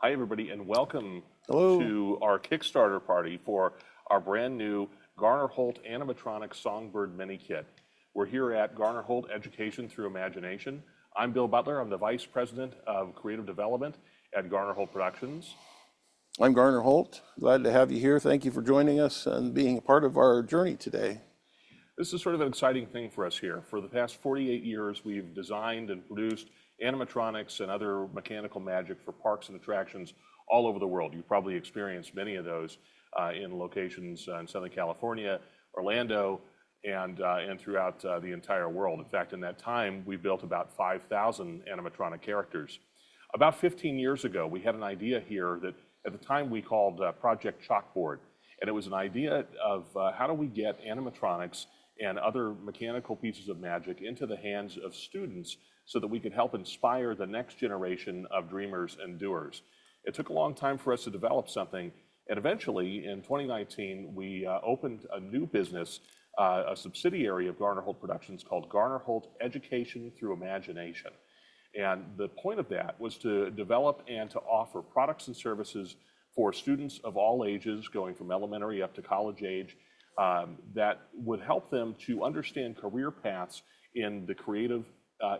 Hi, everybody, and welcome Hello. to our Kickstarter party for our brand new Garner Holt Animatronic Songbird mini kit. We're here at Garner Holt Education Through Imagination. I'm Bill Butler. I'm the Vice President of Creative Development at Garner Holt Productions. I'm Garner Holt. Glad to have you here. Thank you for joining us and being a part of our journey today. This is sort of an exciting thing for us here. For the past 48 years, we've designed and produced animatronics and other mechanical magic for parks and attractions all over the world. You've probably experienced many of those in locations in Southern California, Orlando, and throughout the entire world. In fact, in that time, we built about 5,000 animatronic characters. About 15 years ago, we had an idea here that at the time we called Project Chalkboard. And it was an idea of how do we get animatronics and other mechanical pieces of magic into the hands of students so that we could help inspire the next generation of dreamers and doers. It took a long time for us to develop something, and eventually in 2019 we opened a new business, a subsidiary of Garner Holt Productions called Garner Holt Education Through Imagination. And the point of that was to develop and to offer products and services for students of all ages, going from elementary up to college age, that would help them to understand career paths in the creative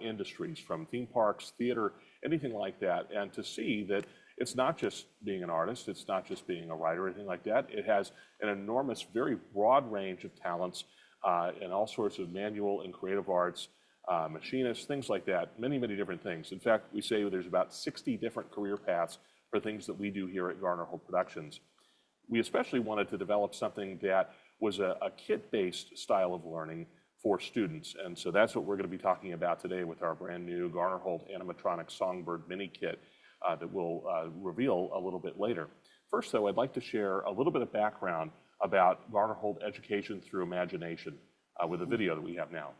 industries, from theme parks, theater, anything like that, and to see that it's not just being an artist, it's not just being a writer or anything like that. It has an enormous, very broad range of talents in all sorts of manual and creative arts, machinists, things like that, many, many different things. In fact, we say there's about 60 different career paths for things that we do here at Garner Holt Productions. We especially wanted to develop something that was a kit-based style of learning for students. And so that's what we're going to be talking about today with our brand new Garner Holt Animatronic Songbird mini kit that we'll reveal a little bit later. First, though, I'd like to share a little bit of background about Garner Holt Education Through Imagination with a video that we have now.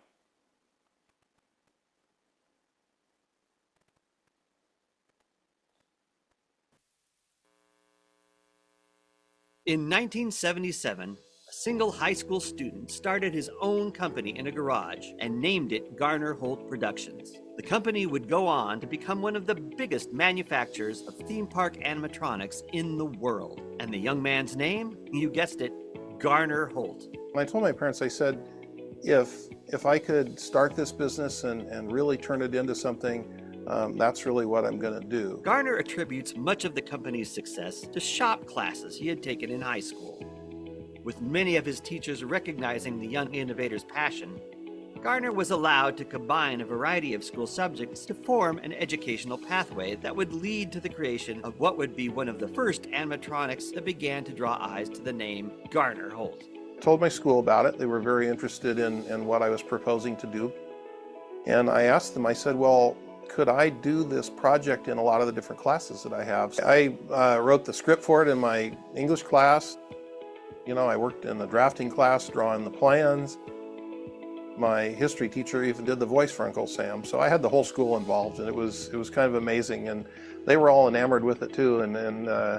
In 1977, a single high school student started his own company in a garage and named it Garner Holt Productions. The company would go on to become one of the biggest manufacturers of theme park animatronics in the world. And the young man's name? You guessed it, Garner Holt. When I told my parents, I said, if I could start this business and really turn it into something, that's really what I'm going to do. Garner attributes much of the company's success to shop classes he had taken in high school. With many of his teachers recognizing the young innovator's passion, Garner was allowed to combine a variety of school subjects to form an educational pathway that would lead to the creation of what would be one of the first animatronics that began to draw eyes to the name Garner Holt. I told my school about it. They were very interested in what I was proposing to do. And I asked them, I said, well, could I do this project in a lot of the different classes that I have? I wrote the script for it in my English class. You know, I worked in the drafting class, drawing the plans. My history teacher even did the voice for Uncle Sam. So I had the whole school involved, and it was kind of amazing. And they were all enamored with it too, and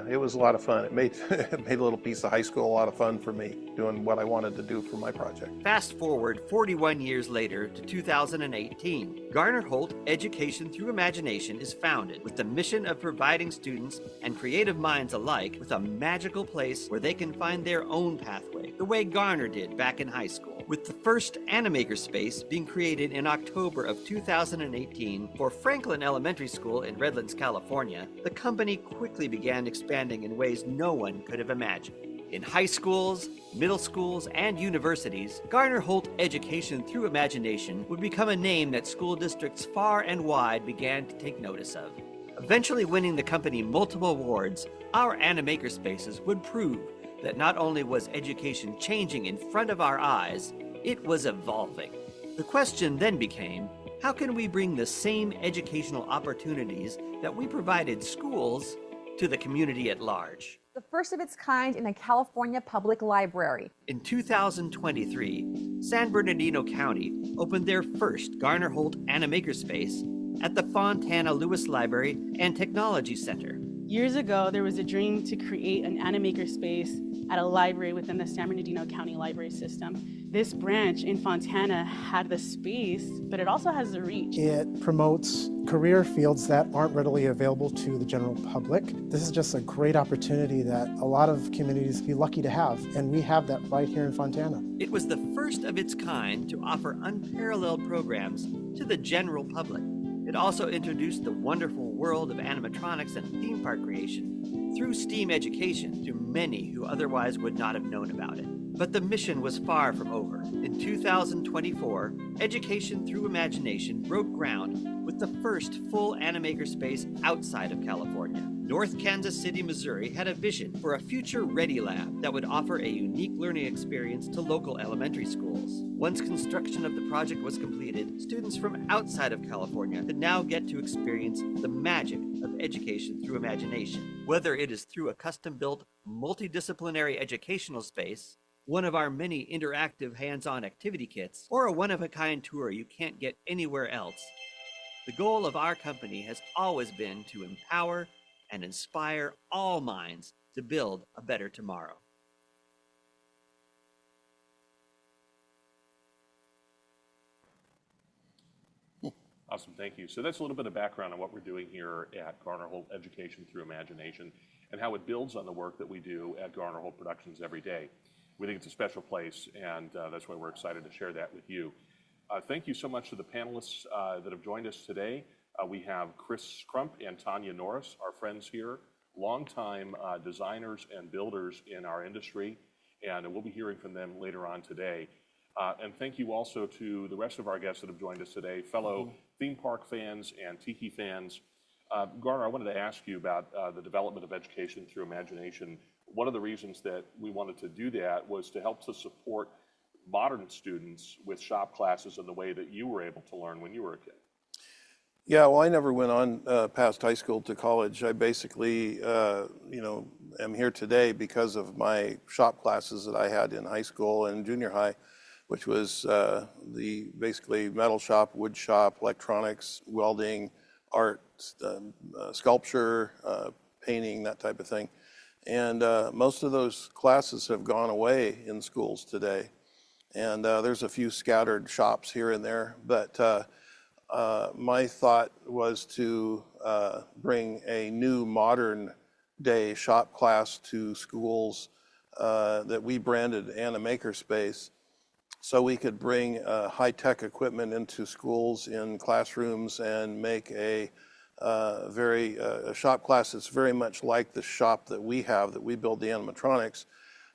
it was a lot of fun. It made it made a little piece of high school a lot of fun for me, doing what I wanted to do for my project. Fast forward 41 years later to 2018. Garner Holt Education Through Imagination is founded with the mission of providing students and creative minds alike with a magical place where they can find their own pathway, the way Garner did back in high school. With the first Animaker space being created in October of 2018 for Franklin Elementary School in Redlands, California, the company quickly began expanding in ways no one could have imagined. In high schools, middle schools, and universities, Garner Holt Education Through Imagination would become a name that school districts far and wide began to take notice of. Eventually winning the company multiple awards, our Animaker spaces would prove that not only was education changing in front of our eyes, it was evolving. The question then became, how can we bring the same educational opportunities that we provided schools to the community at large? The first of its kind in a California public library. In 2023, San Bernardino County opened their first Garner Holt Animaker space at the Fontana Lewis Library and Technology Center. Years ago, there was a dream to create an animaker space at a library within the San Bernardino County Library System. This branch in Fontana had the space, but it also has the reach. It promotes career fields that aren't readily available to the general public. This is just a great opportunity that a lot of communities would be lucky to have, and we have that right here in Fontana. It was the first of its kind to offer unparalleled programs to the general public. It also introduced the wonderful world of animatronics and theme park creation through STEAM education to many who otherwise would not have known about it. But the mission was far from over. In 2024, Education Through Imagination broke ground with the first full animaker space outside of California. North Kansas City, Missouri had a vision for a future Ready Lab that would offer a unique learning experience to local elementary schools. Once construction of the project was completed, students from outside of California could now get to experience the magic of education through imagination. Whether it is through a custom-built, multidisciplinary educational space, one of our many interactive hands-on activity kits, or a one-of-a-kind tour you can't get anywhere else, the goal of our company has always been to empower and inspire all minds to build a better tomorrow. Awesome, thank you. So that's a little bit of background on what we're doing here at Garner Holt Education Through Imagination and how it builds on the work that we do at Garner Holt Productions every day. We think it's a special place, and that's why we're excited to share that with you. Thank you so much to the panelists that have joined us today. We have Crump and Tania Norris, our friends here, longtime designers and builders in our industry, and we'll be hearing from them later on today. And thank you also to the rest of our guests that have joined us today, fellow theme park fans and tiki fans. Garner, I wanted to ask you about the development of Education Through Imagination. One of the reasons that we wanted to do that was to help to support modern students with shop classes in the way that you were able to learn when you were a kid. Yeah, well, I never went on past high school to college. I basically, am here today because of my shop classes that I had in high school and junior high, which was the basically metal shop, wood shop, electronics, welding, art, sculpture, painting, that type of thing. And most of those classes have gone away in schools today. And there's a few scattered shops here and there, but my thought was to bring a new modern day shop class to schools that we branded Animaker Space, so we could bring high-tech equipment into schools in classrooms and make a shop class that's very much like the shop that we have, that we build the animatronics,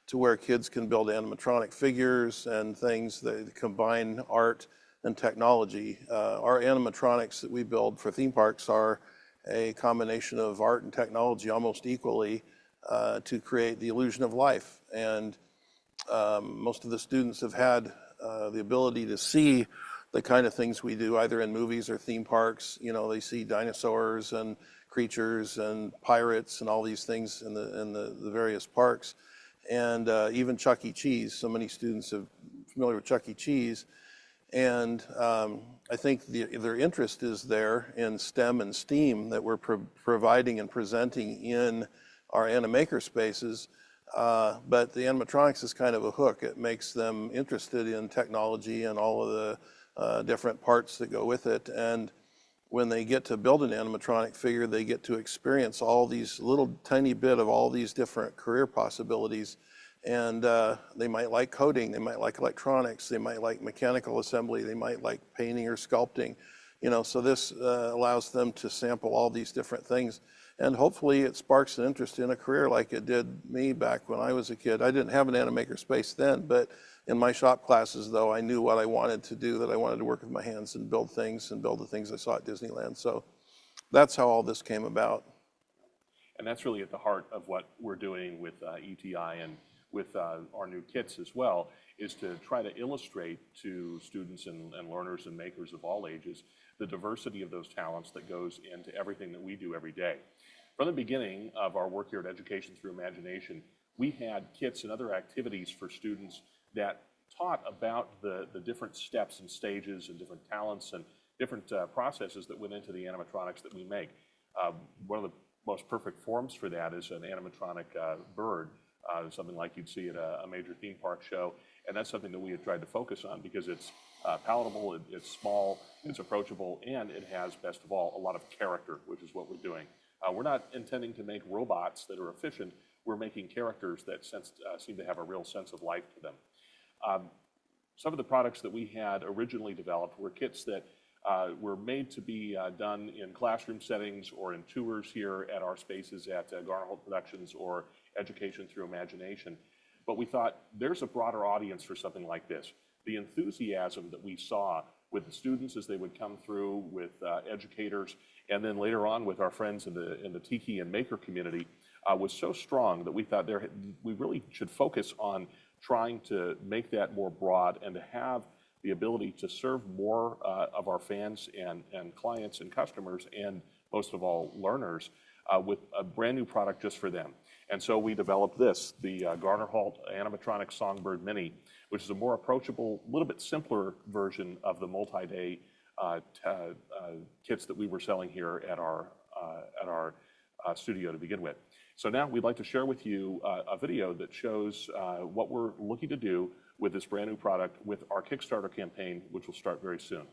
to where kids can build animatronic figures and things that combine art and technology. Our animatronics that we build for theme parks are a combination of art and technology almost equally to create the illusion of life. And most of the students have had the ability to see the kind of things we do either in movies or theme parks. You know, they see dinosaurs and creatures and pirates and all these things in the various parks. And even Chuck E. Cheese. So many students are familiar with Chuck E. Cheese. And I think their interest is there in STEM and STEAM that we're providing and presenting in our Animaker spaces. But the animatronics is kind of a hook. It makes them interested in technology and all of the different parts that go with it. And when they get to build an animatronic figure, they get to experience all these little tiny bit of all these different career possibilities. And they might like coding, they might like electronics, they might like mechanical assembly, they might like painting or sculpting. You know, so this allows them to sample all these different things. And hopefully it sparks an interest in a career like it did me back when I was a kid. I didn't have an Animaker Space then, but in my shop classes, though, I knew what I wanted to do, that I wanted to work with my hands and build things and build the things I saw at Disneyland. So that's how all this came about. And that's really at the heart of what we're doing with ETI and with our new kits as well, is to try to illustrate to students and learners and makers of all ages the diversity of those talents that goes into everything that we do every day. From the beginning of our work here at Education Through Imagination, we had kits and other activities for students that taught about the different steps and stages and different talents and different processes that went into the animatronics that we make. One of the most perfect forms for that is an animatronic bird, something like you'd see at a major theme park show. And that's something that we have tried to focus on because it's palatable, it's small, it's approachable, and it has, best of all, a lot of character, which is what we're doing. We're not intending to make robots that are efficient. We're making characters that seem to have a real sense of life to them. Some of the products that we had originally developed were kits that were made to be done in classroom settings or in tours here at our spaces at Garner Holt Productions or Education Through Imagination. But we thought there's a broader audience for something like this. The enthusiasm that we saw with the students as they would come through, with educators, and then later on with our friends in the Tiki and Maker community was so strong that we thought we really should focus on trying to make that more broad and to have the ability to serve more of our fans and clients and customers and most of all learners with a brand new product just for them. And so we developed this, the Garner Holt Animatronic Songbird Mini, which is a more approachable, a little bit simpler version of the multi-day kits that we were selling here at our studio to begin with. So now we'd like to share with you a video that shows what we're looking to do with this brand new product with our Kickstarter campaign, which will start very soon.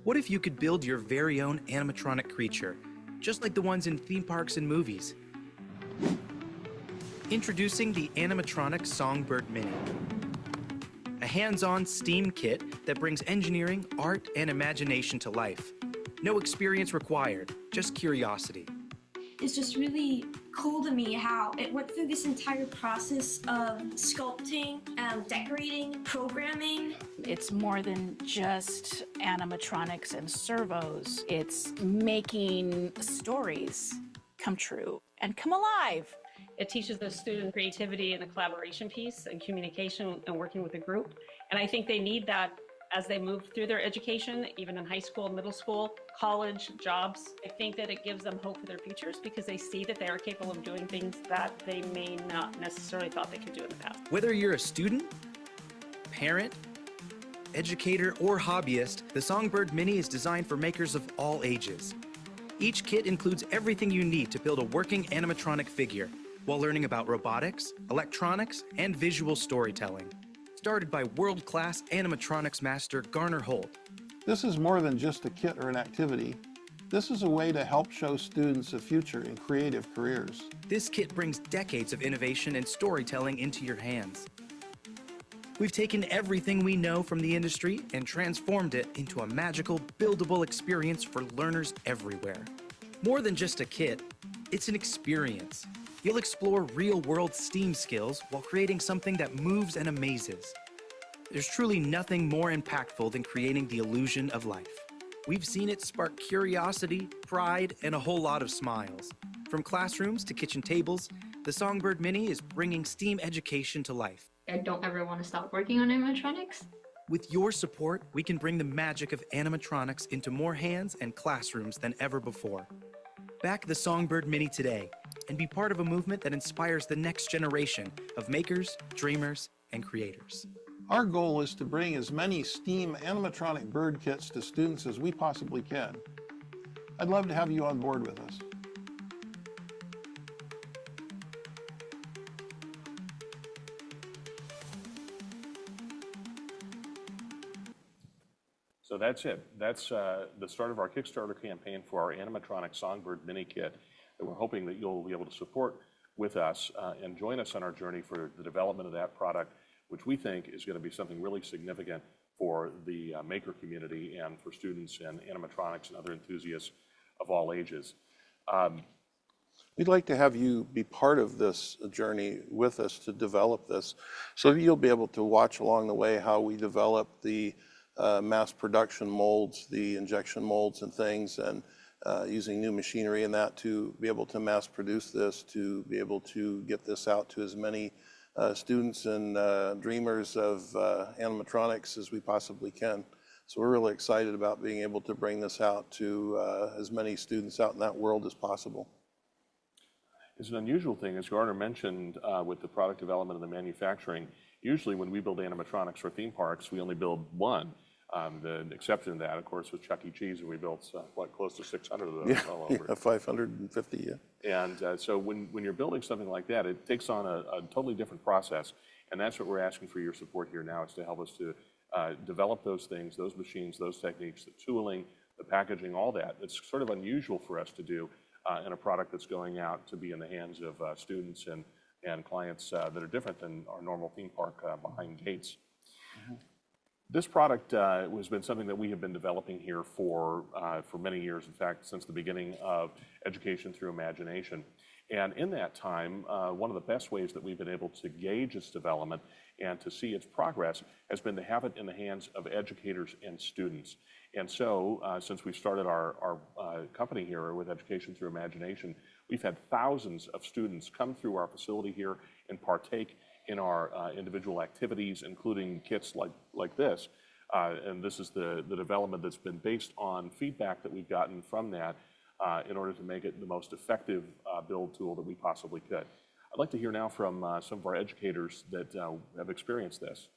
What if you could build your very own animatronic creature, just like the ones in theme parks and movies? Introducing the Animatronic Songbird Mini, a hands-on STEAM kit that brings engineering, art, and imagination to life. No experience required, just curiosity. It's just really cool to me how it went through this entire process of sculpting, decorating, programming. It's more than just animatronics and servos. It's making stories come true and come alive. It teaches the student creativity and the collaboration piece and communication and working with a group. And I think they need that as they move through their education, even in high school, middle school, college, jobs. I think that it gives them hope for their futures because they see that they are capable of doing things that they may not necessarily thought they could do in the past. Whether you're a student, parent, educator, or hobbyist, the Songbird Mini is designed for makers of all ages. Each kit includes everything you need to build a working animatronic figure while learning about robotics, electronics, and visual storytelling. Started by world-class animatronics master Garner Holt. This is more than just a kit or an activity. This is a way to help show students a future in creative careers. This kit brings decades of innovation and storytelling into your hands. We've taken everything we know from the industry and transformed it into a magical, buildable experience for learners everywhere. More than just a kit, it's an experience. You'll explore real-world STEAM skills while creating something that moves and amazes. There's truly nothing more impactful than creating the illusion of life. We've seen it spark curiosity, pride, and a whole lot of smiles. From classrooms to kitchen tables, the Songbird Mini is bringing STEAM education to life. I don't ever want to stop working on animatronics. With your support, we can bring the magic of animatronics into more hands and classrooms than ever before. Back the Songbird Mini today and be part of a movement that inspires the next generation of makers, dreamers, and creators. Our goal is to bring as many STEAM animatronic bird kits to students as we possibly can. I'd love to have you on board with us. So that's it. That's the start of our Kickstarter campaign for our Animatronic Songbird Mini Kit that we're hoping that you'll be able to support with us and join us on our journey for the development of that product, which we think is going to be something really significant for the maker community and for students and animatronics and other enthusiasts of all ages. We'd like to have you be part of this journey with us to develop this, so that you'll be able to watch along the way how we develop the mass production molds, the injection molds and things, and using new machinery and that to be able to mass produce this, to be able to get this out to as many students and dreamers of animatronics as we possibly can. So we're really excited about being able to bring this out to as many students out in that world as possible. is an unusual thing, as Garner mentioned, with the product development and the manufacturing. Usually when we build animatronics for theme parks, we only build one. The exception to that, of course, was Chuck E. Cheese, and we built, close to 600 of those all over. Yeah, 550, yeah. And so when you're building something like that, it takes on a totally different process. And that's what we're asking for your support here now, is to help us to develop those things, those machines, those techniques, the tooling, the packaging, all that. It's sort of unusual for us to do in a product that's going out to be in the hands of students and clients that are different than our normal theme park behind gates. This product has been something that we have been developing here for many years, in fact, since the beginning of Education Through Imagination. And in that time, one of the best ways that we've been able to gauge its development and to see its progress has been to have it in the hands of educators and students. And so, since we started our company here with Education Through Imagination, we've had thousands of students come through our facility here and partake in our individual activities, including kits like this. And this is the development that's been based on feedback that we've gotten from that in order to make it the most effective build tool that we possibly could. I'd like to hear now from some of our educators that have experienced this.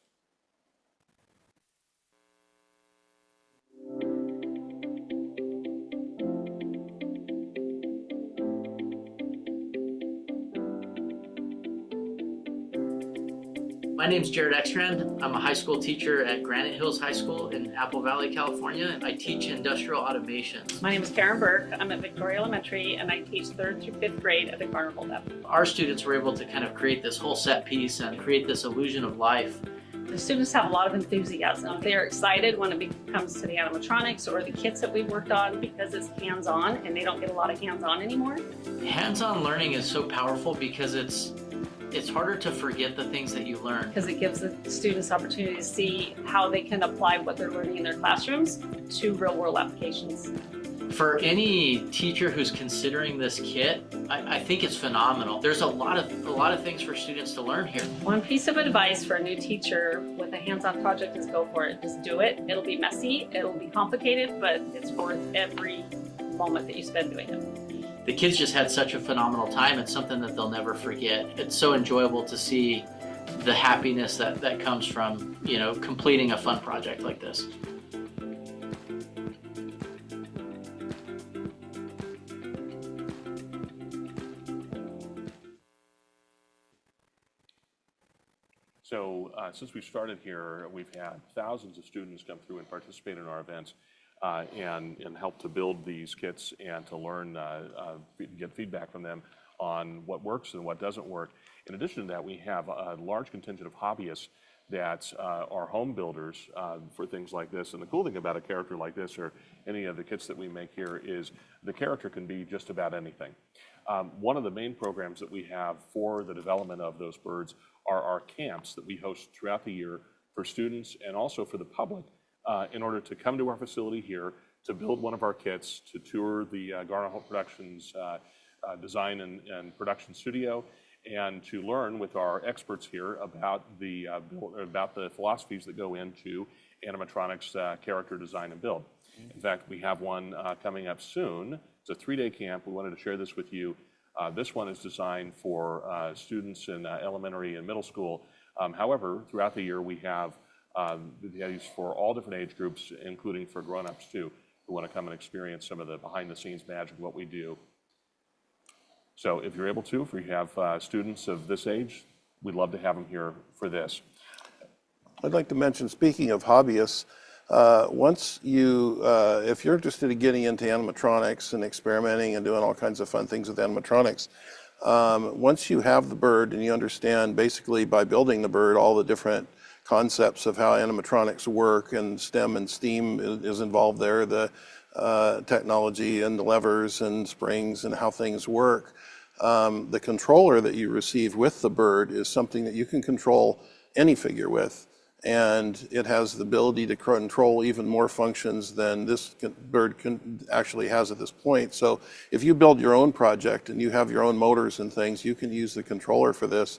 My name is Jared Extrand. I'm a high school teacher at Granite Hills High School in Apple Valley, California, and I teach industrial automation. My name is Karen Burke. I'm at Victoria Elementary, and I teach 3rd through 5th grade at the Garner Holt. Our students were able to kind of create this whole set piece and create this illusion of life. The students have a lot of enthusiasm. They're excited when it comes to the animatronics or the kits that we've worked on because it's hands-on, and they don't get a lot of hands-on anymore. Hands-on learning is so powerful because it's harder to forget the things that you learn. Because it gives the students opportunity to see how they can apply what they're learning in their classrooms to real-world applications. For any teacher who's considering this kit, I think it's phenomenal. There's a lot of things for students to learn here. One piece of advice for a new teacher with a hands-on project is go for it. Just do it. It'll be messy, it'll be complicated, but it's worth every moment that you spend doing it. The kids just had such a phenomenal time. It's something that they'll never forget. It's so enjoyable to see the happiness that comes from, completing a fun project like this. So since we started here, we've had thousands of students come through and participate in our events and help to build these kits and to learn, get feedback from them on what works and what doesn't work. In addition to that, we have a large contingent of hobbyists that are home builders for things like this. And the cool thing about a character like this or any of the kits that we make here is the character can be just about anything. One of the main programs that we have for the development of those birds are our camps that we host throughout the year for students and also for the public in order to come to our facility here to build one of our kits, to tour the Garner Holt Productions design and production studio, and to learn with our experts here about the philosophies that go into animatronics character design and build. In fact, we have one coming up soon. It's a 3-day camp. We wanted to share this with you. This one is designed for students in elementary and middle school. However, throughout the year, we have these for all different age groups, including for grown-ups too, who want to come and experience some of the behind-the-scenes magic of what we do. So if you're able to, if we have students of this age, we'd love to have them here for this. I'd like to mention, speaking of hobbyists, if you're interested in getting into animatronics and experimenting and doing all kinds of fun things with animatronics, once you have the bird and you understand basically by building the bird all the different concepts of how animatronics work, and STEM and STEAM is involved there, the technology and the levers and springs and how things work. The controller that you receive with the bird is something that you can control any figure with, and it has the ability to control even more functions than this bird actually has at this point. So if you build your own project and you have your own motors and things, you can use the controller for this.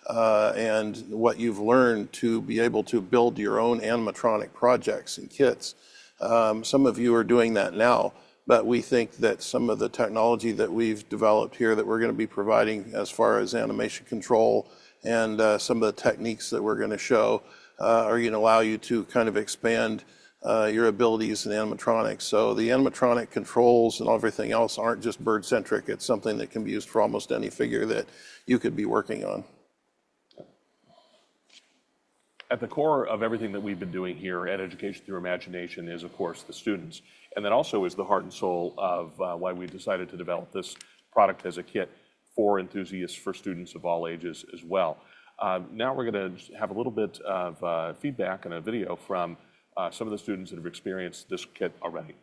And what you've learned to be able to build your own animatronic projects and kits. Some of you are doing that now. but we think that some of the technology that we've developed here that we're going to be providing as far as animation control and some of the techniques that we're going to show are going to allow you to kind of expand your abilities in animatronics. So the animatronic controls and everything else aren't just bird-centric. It's something that can be used for almost any figure that you could be working on. At the core of everything that we've been doing here at Education Through Imagination is, of course, the students. And that also is the heart and soul of why we decided to develop this product as a kit for enthusiasts, for students of all ages as well. Now we're going to have a little bit of feedback and a video from some of the students that have experienced this kit already.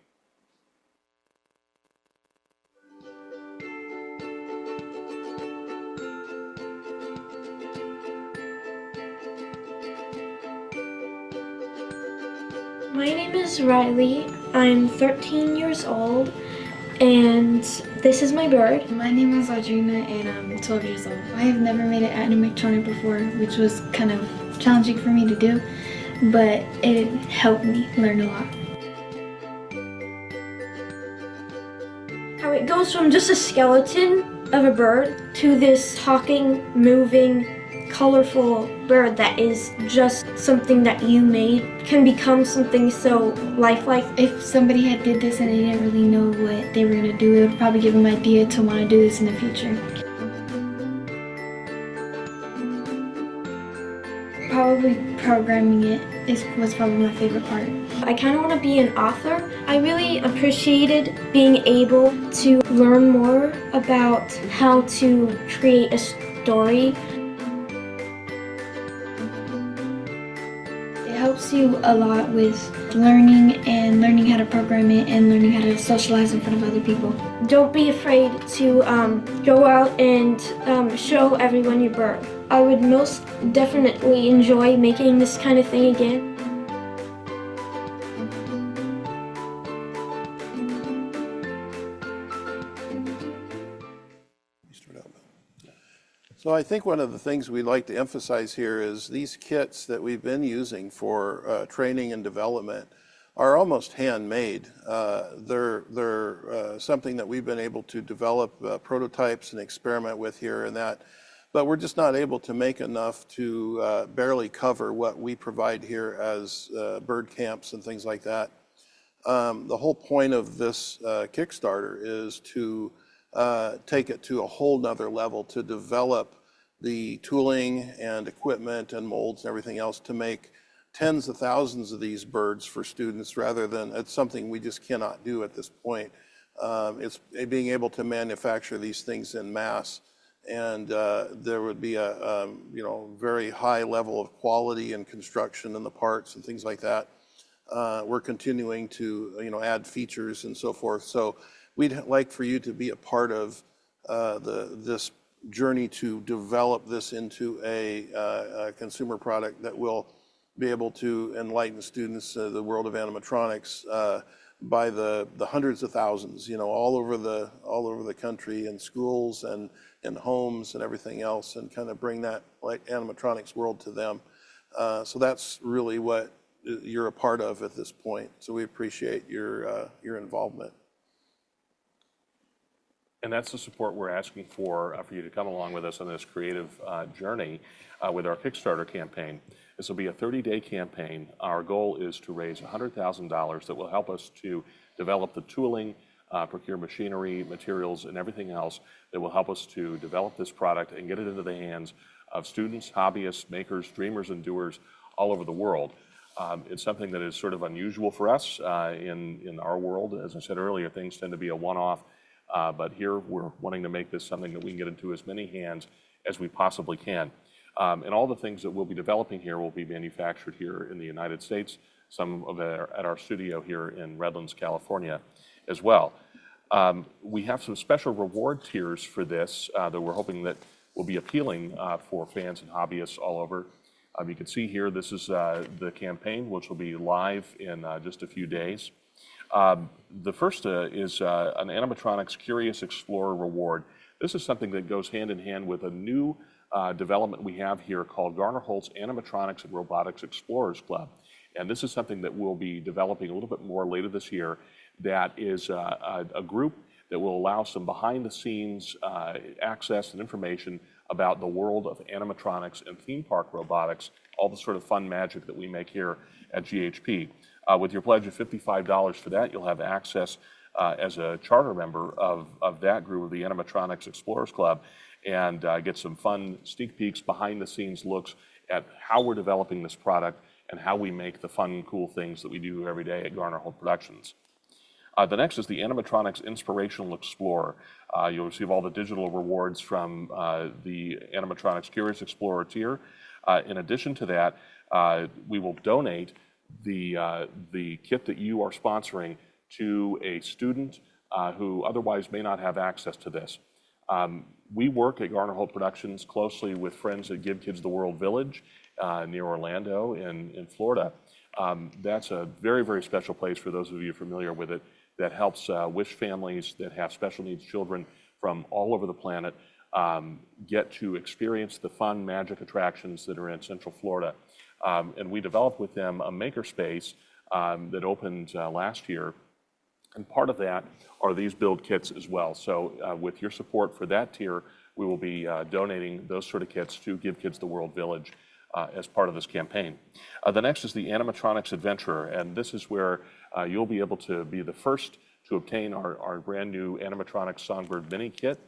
My name is Riley. I'm 13 years old, and this is my bird. My name is Audrina, and I'm 12 years old. I have never made an animatronic before, which was kind of challenging for me to do, but it helped me learn a lot. How it goes from just a skeleton of a bird to this talking, moving, colorful bird that is just something that you made can become something so lifelike. If somebody had did this and they didn't really know what they were going to do, it would probably give them an idea to want to do this in the future. Probably programming it was probably my favorite part. I kind of want to be an author. I really appreciated being able to learn more about how to create a story. It helps you a lot with learning and learning how to program it and learning how to socialize in front of other people. Don't be afraid to go out and show everyone your bird. I would most definitely enjoy making this kind of thing again. So I think one of the things we'd like to emphasize here is these kits that we've been using for training and development are almost handmade. They're something that we've been able to develop prototypes and experiment with here and that, but we're just not able to make enough to barely cover what we provide here as bird camps and things like that. The whole point of this Kickstarter is to take it to a whole nother level, to develop the tooling and equipment and molds and everything else to make tens of thousands of these birds for students, rather than it's something we just cannot do at this point. It's being able to manufacture these things in mass, and there would be a very high level of quality and construction in the parts and things like that. We're continuing to add features and so forth. So we'd like for you to be a part of this journey to develop this into a consumer product that will be able to enlighten students the world of animatronics by the hundreds of thousands, all over the country, in schools and in homes and everything else, and kind of bring that animatronics world to them. So that's really what you're a part of at this point. So we appreciate your involvement. And that's the support we're asking for you to come along with us on this creative journey with our Kickstarter campaign. This will be a 30-day campaign. Our goal is to raise $100,000 that will help us to develop the tooling, procure machinery, materials, and everything else that will help us to develop this product and get it into the hands of students, hobbyists, makers, dreamers, and doers all over the world. It's something that is sort of unusual for us in our world. As I said earlier, things tend to be a one-off. But here we're wanting to make this something that we can get into as many hands as we possibly can. And all the things that we'll be developing here will be manufactured here in the United States, some of it at our studio here in Redlands, California as well. We have some special reward tiers for this that we're hoping that will be appealing for fans and hobbyists all over. You can see here, this is the campaign, which will be live in just a few days. The first is an Animatronics Curious Explorer Reward. This is something that goes hand in hand with a new development we have here called Garner Holt's Animatronics and Robotics Explorers Club. And this is something that we'll be developing a little bit more later this year that is a group that will allow some behind-the-scenes access and information about the world of animatronics and theme park robotics, all the sort of fun magic that we make here at GHP. With your pledge of $55 for that, you'll have access as a charter member of that group, of the Animatronics Explorers Club, and get some fun sneak peeks, behind-the-scenes looks at how we're developing this product and how we make the fun, cool things that we do every day at Garner Holt Productions. The next is the Animatronics Inspirational Explorer. You'll receive all the digital rewards from the Animatronics Curious Explorer tier. In addition to that, we will donate the kit that you are sponsoring to a student who otherwise may not have access to this. We work at Garner Holt Productions closely with friends at Give Kids the World Village near Orlando in Florida. That's a very, very special place for those of you familiar with it, that helps wish families that have special needs children from all over the planet get to experience the fun magic attractions that are in Central Florida. And we developed with them a makerspace that opened last year. And part of that are these build kits as well. So with your support for that tier, we will be donating those sort of kits to Give Kids the World Village as part of this campaign. The next is the Animatronics Adventurer, and this is where you'll be able to be the first to obtain our brand new Animatronic Songbird mini kit,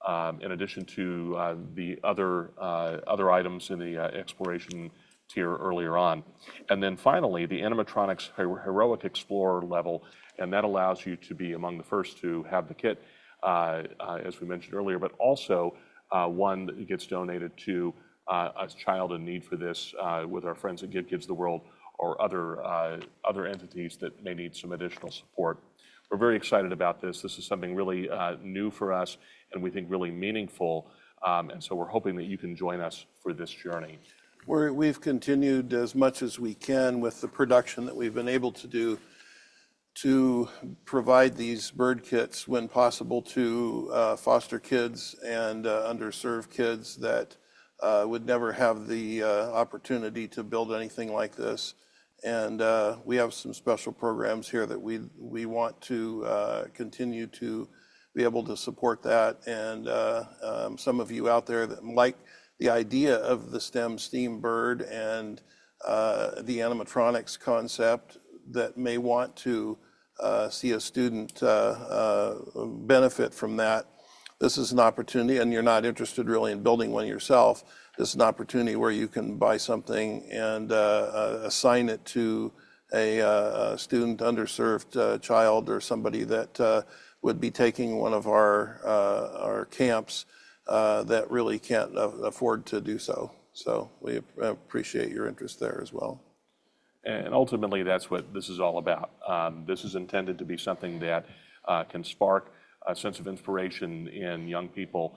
in addition to the other items in the exploration tier earlier on. And then finally, the Animatronics Heroic Explorer level, and that allows you to be among the first to have the kit, as we mentioned earlier, but also one that gets donated to a child in need for this with our friends at Give Kids the World or other entities that may need some additional support. We're very excited about this. This is something really new for us and we think really meaningful. And so we're hoping that you can join us for this journey. We've continued as much as we can with the production that we've been able to do to provide these bird kits when possible to foster kids and underserved kids that would never have the opportunity to build anything like this. And we have some special programs here that we want to continue to be able to support that. And some of you out there that like the idea of the STEM bird and the animatronics concept that may want to see a student benefit from that, this is an opportunity, and you're not interested really in building one yourself. This is an opportunity where you can buy something and assign it to a student, underserved child, or somebody that would be taking one of our camps that really can't afford to do so. So we appreciate your interest there as well. And ultimately, that's what this is all about. This is intended to be something that can spark a sense of inspiration in young people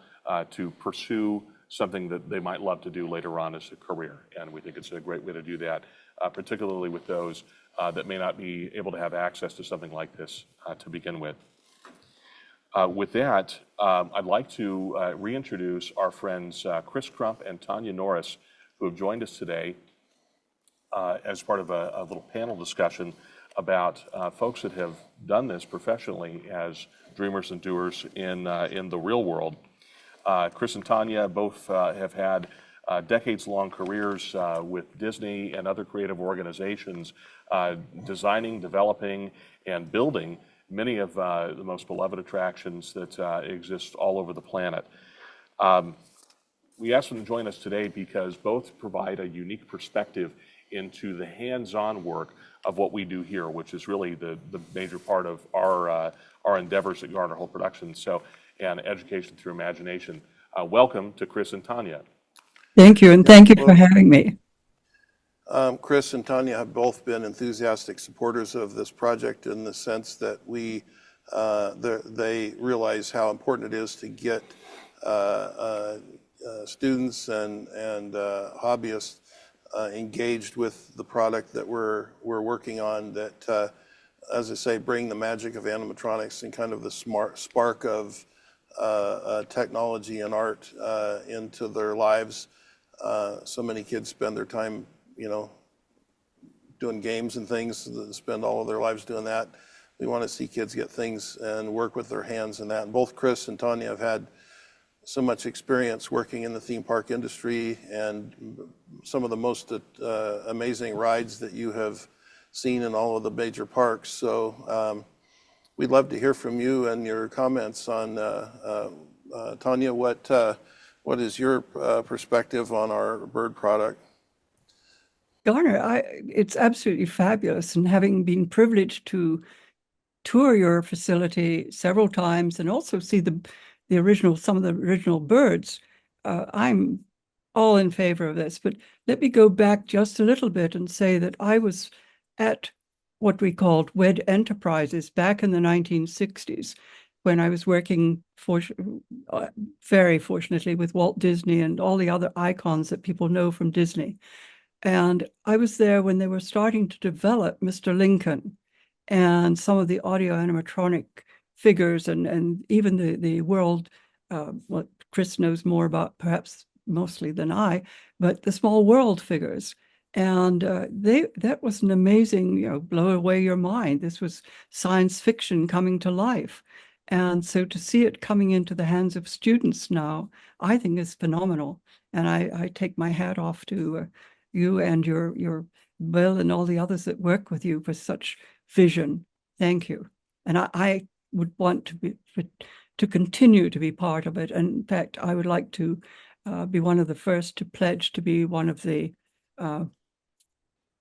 to pursue something that they might love to do later on as a career. And we think it's a great way to do that, particularly with those that may not be able to have access to something like this to begin with. With that, I'd like to reintroduce our friends Chris Crump and Tania Norris, who have joined us today as part of a little panel discussion about folks that have done this professionally as dreamers and doers in the real world. Chris and Tania both have had decades-long careers with Disney and other creative organizations, designing, developing, and building many of the most beloved attractions that exist all over the planet. We asked them to join us today because both provide a unique perspective into the hands-on work of what we do here, which is really the major part of our endeavors at Garner Holt Productions, and education through imagination. Welcome to Chris and Tania. Thank you, and thank you for having me. Chris and Tania have both been enthusiastic supporters of this project in the sense that they realize how important it is to get students and hobbyists engaged with the product that we're working on, that, as I say, bring the magic of animatronics and kind of the spark of technology and art into their lives. So many kids spend their time, doing games and things, spend all of their lives doing that. We want to see kids get things and work with their hands and that. And both Chris and Tania have had so much experience working in the theme park industry, and some of the most amazing rides that you have seen in all of the major parks. So we'd love to hear from you and your comments on Tania. What is your perspective on our bird product? Garner, it's absolutely fabulous. And having been privileged to tour your facility several times and also see some of the original birds, I'm all in favor of this. But let me go back just a little bit and say that I was at what we called WED Enterprises back in the 1960s, when I was working very fortunately with Walt Disney and all the other icons that people know from Disney. And I was there when they were starting to develop Mr. Lincoln and some of the audio animatronic figures, and even the world, what Chris knows more about perhaps mostly than I, but the small world figures. And that was an amazing, blow away your mind. This was science fiction coming to life. And so to see it coming into the hands of students now, I think is phenomenal. And I take my hat off to you and your Bill and all the others that work with you for such vision. Thank you. And I would want to continue to be part of it. And in fact, I would like to be one of the first to pledge to be one of the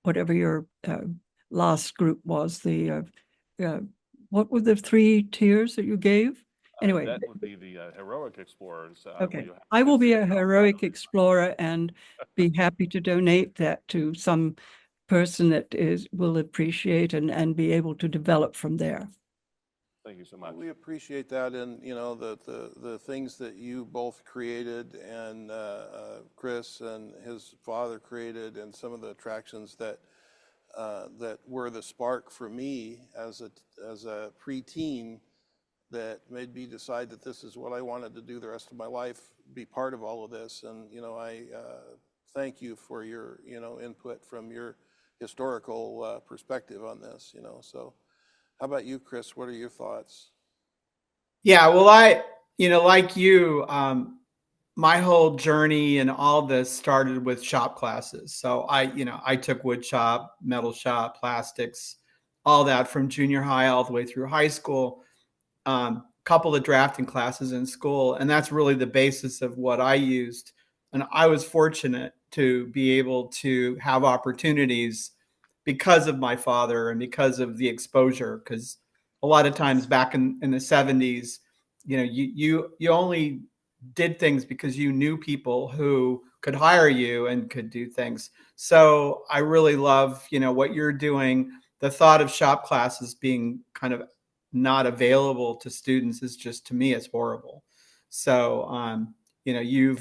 whatever your last group was, what were the 3 tiers that you gave? Anyway. That would be the heroic explorers. Okay, I will be a heroic explorer and be happy to donate that to some person that will appreciate and be able to develop from there. Thank you so much. We appreciate that, and the things that you both created, and Chris and his father created, and some of the attractions that were the spark for me as a preteen, that made me decide that this is what I wanted to do the rest of my life, be part of all of this. And I thank you for your input from your historical perspective on this. So how about you, Chris? What are your thoughts? Yeah, well, like you, my whole journey and all this started with shop classes. So I took wood shop, metal shop, plastics, all that from junior high all the way through high school. Couple of drafting classes in school, and that's really the basis of what I used. And I was fortunate to be able to have opportunities because of my father and because of the exposure. Because a lot of times back in the 70s, you only did things because you knew people who could hire you and could do things. So I really love, what you're doing. The thought of shop classes being kind of not available to students is just, to me, it's horrible. So, you're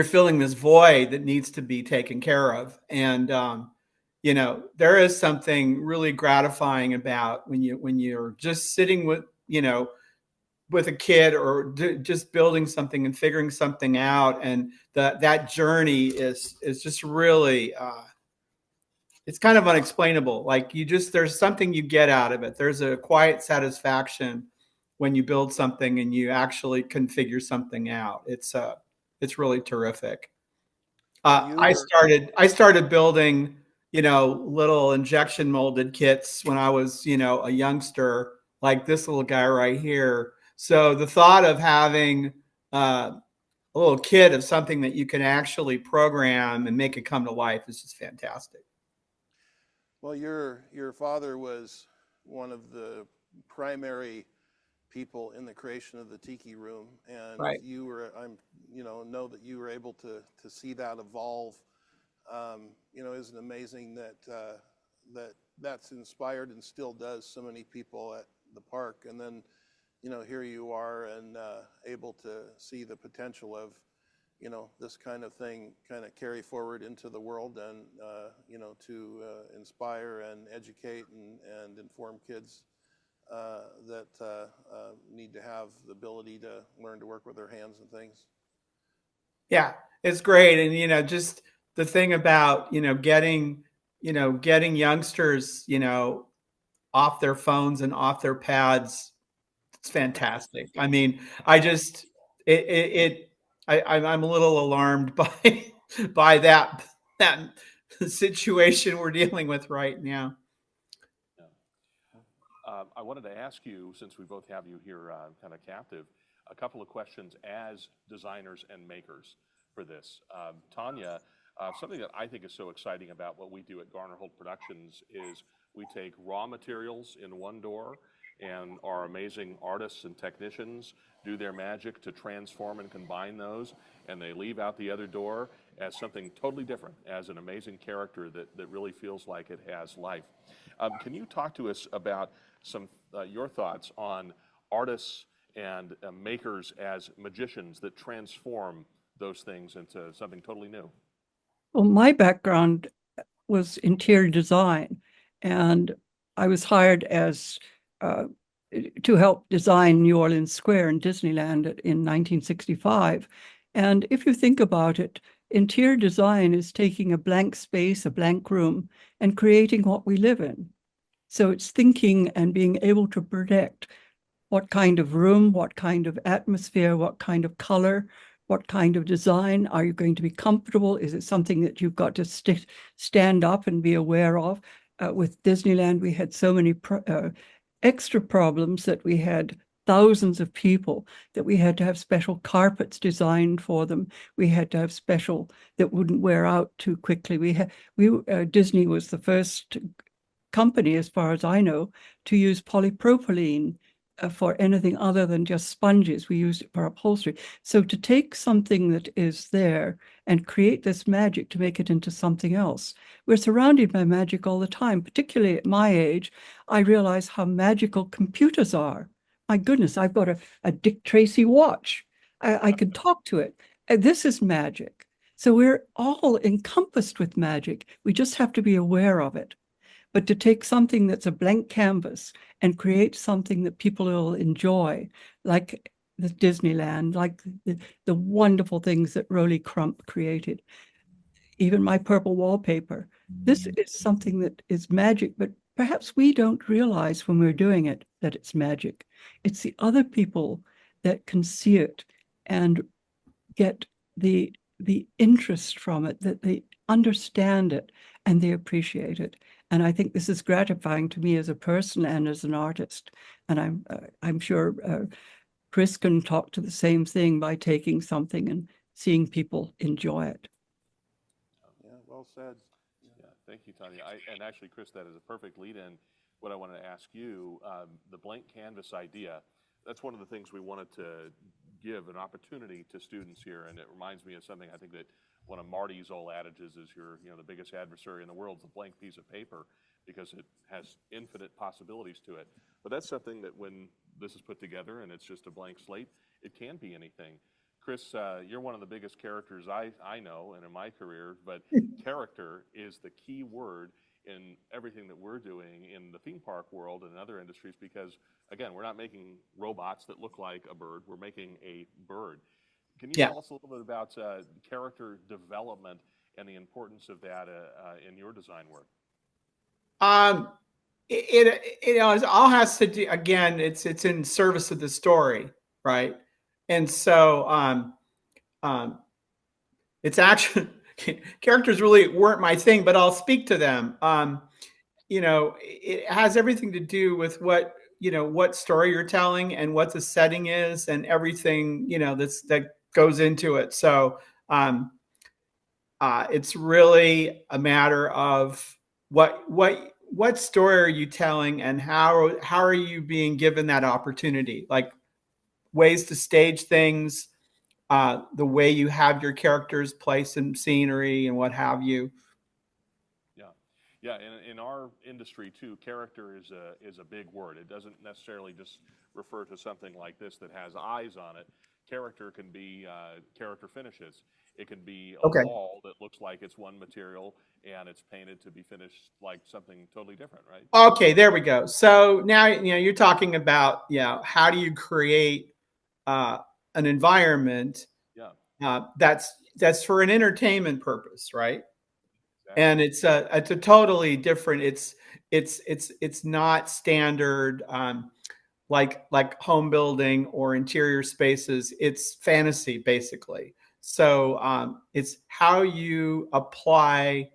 filling this void that needs to be taken care of. And, there is something really gratifying about when you're just sitting with a kid or just building something and figuring something out. And that journey is just really, it's kind of unexplainable. Like there's something you get out of it. There's a quiet satisfaction when you build something and you actually can figure something out. It's really terrific. I started building, little injection molded kits when I was, a youngster, like this little guy right here. So the thought of having a little kit of something that you can actually program and make it come to life is just fantastic. Well, your father was one of the primary people in the creation of the Tiki Room, and right. You were, know that you were able to see that evolve. Isn't amazing that that's inspired and still does so many people at the park. And then, here you are and able to see the potential of, this kind of thing kind of carry forward into the world, and, to inspire and educate and inform kids that need to have the ability to learn to work with their hands and things. Yeah, it's great. And, just the thing about, getting youngsters, off their phones and off their pads. It's fantastic. I mean, I just I'm a little alarmed by that situation we're dealing with right now. I wanted to ask you, since we both have you here kind of captive, a couple of questions as designers and makers for this. Tania, something that I think is so exciting about what we do at Garner Holt Productions is we take raw materials in one door, and our amazing artists and technicians do their magic to transform and combine those, and they leave out the other door as something totally different, as an amazing character that really feels like it has life. Can you talk to us about some your thoughts on artists and makers as magicians that transform those things into something totally new? Well, my background was interior design, and I was hired as to help design New Orleans Square in Disneyland in 1965. And if you think about it, interior design is taking a blank space, a blank room, and creating what we live in. So it's thinking and being able to predict what kind of room, what kind of atmosphere, what kind of color, what kind of design. Are you going to be comfortable? Is it something that you've got to stand up and be aware of? With Disneyland, we had so many extra problems that we had thousands of people, that we had to have special carpets designed for them. We had to have special that wouldn't wear out too quickly. Disney was the first company, as far as I know, to use polypropylene for anything other than just sponges. We used it for upholstery. So to take something that is there and create this magic to make it into something else. We're surrounded by magic all the time, particularly at my age. I realize how magical computers are. My goodness, I've got a Dick Tracy watch. I can talk to it. This is magic. So we're all encompassed with magic. We just have to be aware of it. But to take something that's a blank canvas and create something that people will enjoy, like the Disneyland, like the wonderful things that Rolly Crump created, even my purple wallpaper. This is something that is magic, but perhaps we don't realize when we're doing it that it's magic. It's the other people that can see it and get the interest from it, that they understand it and they appreciate it. And I think this is gratifying to me as a person and as an artist. And I'm sure Chris can talk to the same thing by taking something and seeing people enjoy it. Yeah, well said. Yeah, thank you, Tania. And actually, Chris, that is a perfect lead-in. What I wanted to ask you, the blank canvas idea, that's one of the things we wanted to give an opportunity to students here. And it reminds me of something I think that one of Marty's old adages is the biggest adversary in the world is a blank piece of paper, because it has infinite possibilities to it. But that's something that when this is put together and it's just a blank slate, it can be anything. Chris, you're one of the biggest characters I know and in my career, but character is the key word in everything that we're doing in the theme park world and in other industries, because again, we're not making robots that look like a bird, we're making a bird. Can you tell us a little bit about character development and the importance of that in your design work? It all has to do, again, it's in service of the story, right? And so it's actually characters really weren't my thing, but I'll speak to them. It has everything to do with what story you're telling and what the setting is and everything that goes into it. So it's really a matter of what story are you telling, and how are you being given that opportunity? Like ways to stage things, the way you have your characters place in scenery and what have you. Yeah, in our industry too, character is a big word. It doesn't necessarily just refer to something like this that has eyes on it. Character can be character finishes. It can be a wall that looks like it's one material and it's painted to be finished like something totally different, right? Okay, there we go. So now you're talking about how do you create an environment that's for an entertainment purpose, right? and it's a totally different. It's not standard like home building or interior spaces. It's fantasy basically. So it's how you apply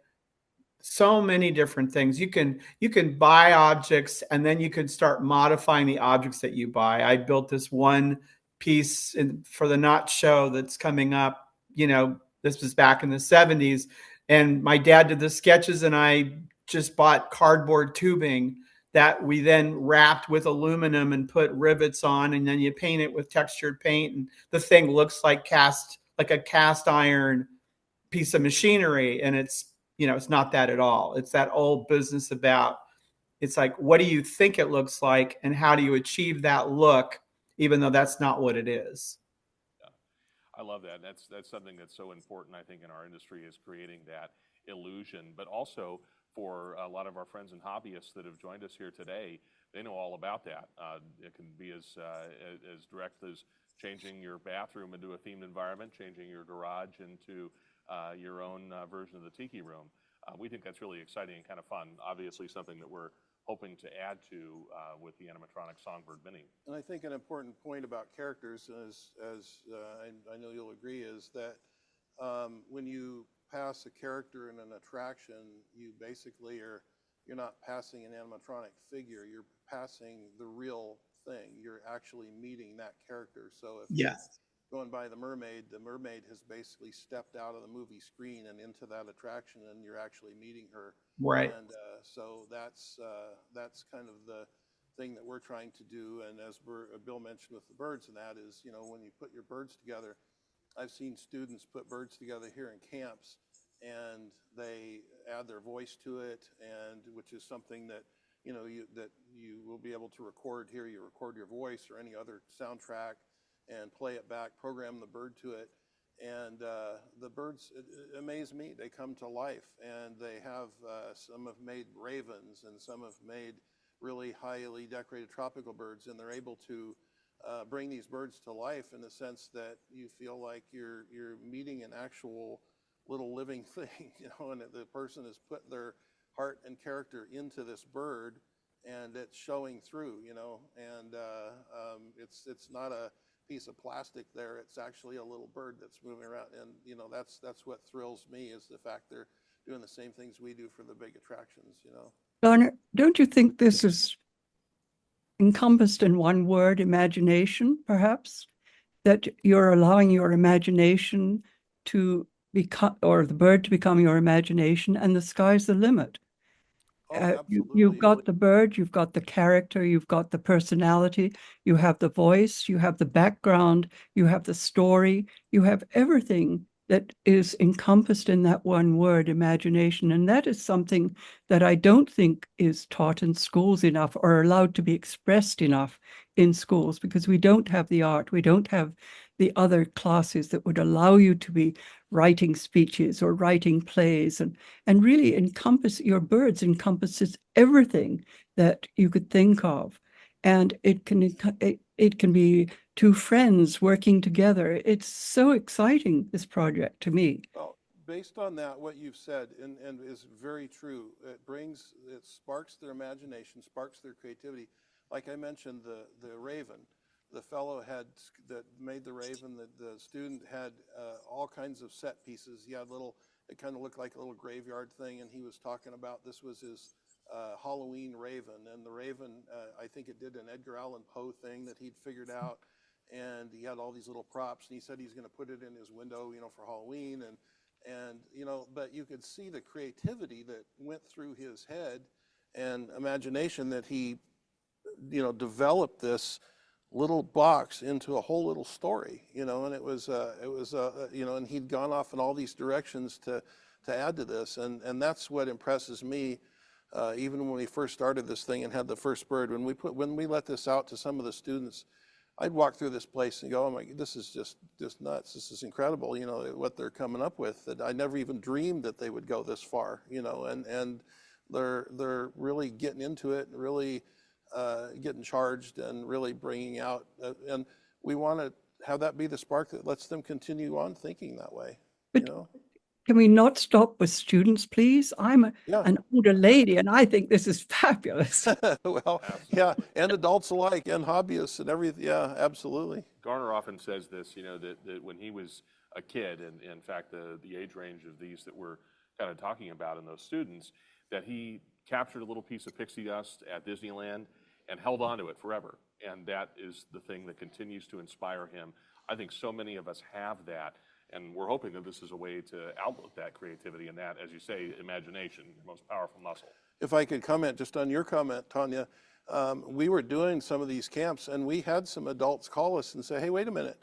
so many different things. You can buy objects and then you can start modifying the objects that you buy. I built this one piece for the Knot show that's coming up. This was back in the 70s, and my dad did the sketches, and I just bought cardboard tubing that we then wrapped with aluminum and put rivets on, and then you paint it with textured paint, and the thing looks like a cast iron piece of machinery, and it's not that at all. It's that old business about, it's like, what do you think it looks like and how do you achieve that look, even though that's not what it is. I love that. That's something that's so important, I think, in our industry, is creating that illusion. But also for a lot of our friends and hobbyists that have joined us here today, they know all about that. It can be as direct as changing your bathroom into a themed environment, changing your garage into your own version of the tiki room. We think that's really exciting and kind of fun. Obviously, something that we're hoping to add to with the Animatronic Songbird Mini. And I think an important point about characters, as I know you'll agree, is that when you pass a character in an attraction, you basically you're not passing an animatronic figure, you're passing the real thing. You're actually meeting that character. So if you're going by the mermaid has basically stepped out of the movie screen and into that attraction, and you're actually meeting her. Right. And so that's kind of the thing that we're trying to do. And as Bill mentioned with the birds, and that is, when you put your birds together, I've seen students put birds together here in camps, and they add their voice to it, and which is something that you will be able to record here. You record your voice or any other soundtrack and play it back, program the bird to it, and the birds amaze me. They come to life, and they have some have made ravens, and some have made really highly decorated tropical birds, and they're able to bring these birds to life in the sense that you feel like you're meeting an actual little living thing, and the person has put their heart and character into this bird, and it's showing through, and it's not a piece of plastic there. It's actually a little bird that's moving around, and that's what thrills me, is the fact they're doing the same things we do for the big attractions. Garner, don't you think this is encompassed in one word, imagination, perhaps? That you're allowing your imagination to become, or the bird to become your imagination, and the sky's the limit. You've got the bird, you've got the character, you've got the personality, you have the voice, you have the background, you have the story, you have everything that is encompassed in that one word, imagination. And that is something that I don't think is taught in schools enough, or allowed to be expressed enough in schools, because we don't have the art, we don't have the other classes that would allow you to be writing speeches or writing plays, and really your birds encompasses everything that you could think of. And it can be two friends working together. It's so exciting, this project, to me. Well, based on that, what you've said, and is very true, it sparks their imagination, sparks their creativity. Like I mentioned, the raven, the fellow that made the raven, the student had all kinds of set pieces. He had it kind of looked like a little graveyard thing, and he was talking about this was his Halloween raven. And the raven, I think it did an Edgar Allan Poe thing that he'd figured out, and he had all these little props, and he said he's going to put it in his window, for Halloween, and but you could see the creativity that went through his head and imagination, that he developed this little box into a whole little story, and it was and he'd gone off in all these directions to add to this, and that's what impresses me. Even when we first started this thing and had the first bird, when we let this out to some of the students, I'd walk through this place and go, oh my, this is just nuts. This is incredible, what they're coming up with, that I never even dreamed that they would go this far, and they're really getting into it, really getting charged, and really bringing out, and we want to have that be the spark that lets them continue on thinking that way. can we not stop with students, please? I'm Yeah. an older lady, and I think this is fabulous. Well, yeah, and adults alike, and hobbyists, and everything. Yeah, absolutely. Garner often says this, that when he was a kid, and in fact, the age range of these that we're kind of talking about in those students, that he captured a little piece of pixie dust at Disneyland and held on to it forever. And that is the thing that continues to inspire him. I think so many of us have that, and we're hoping that this is a way to outlet that creativity and that, as you say, imagination, your most powerful muscle. If I could comment just on your comment, Tanya, we were doing some of these camps, and we had some adults call us and say, hey, wait a minute,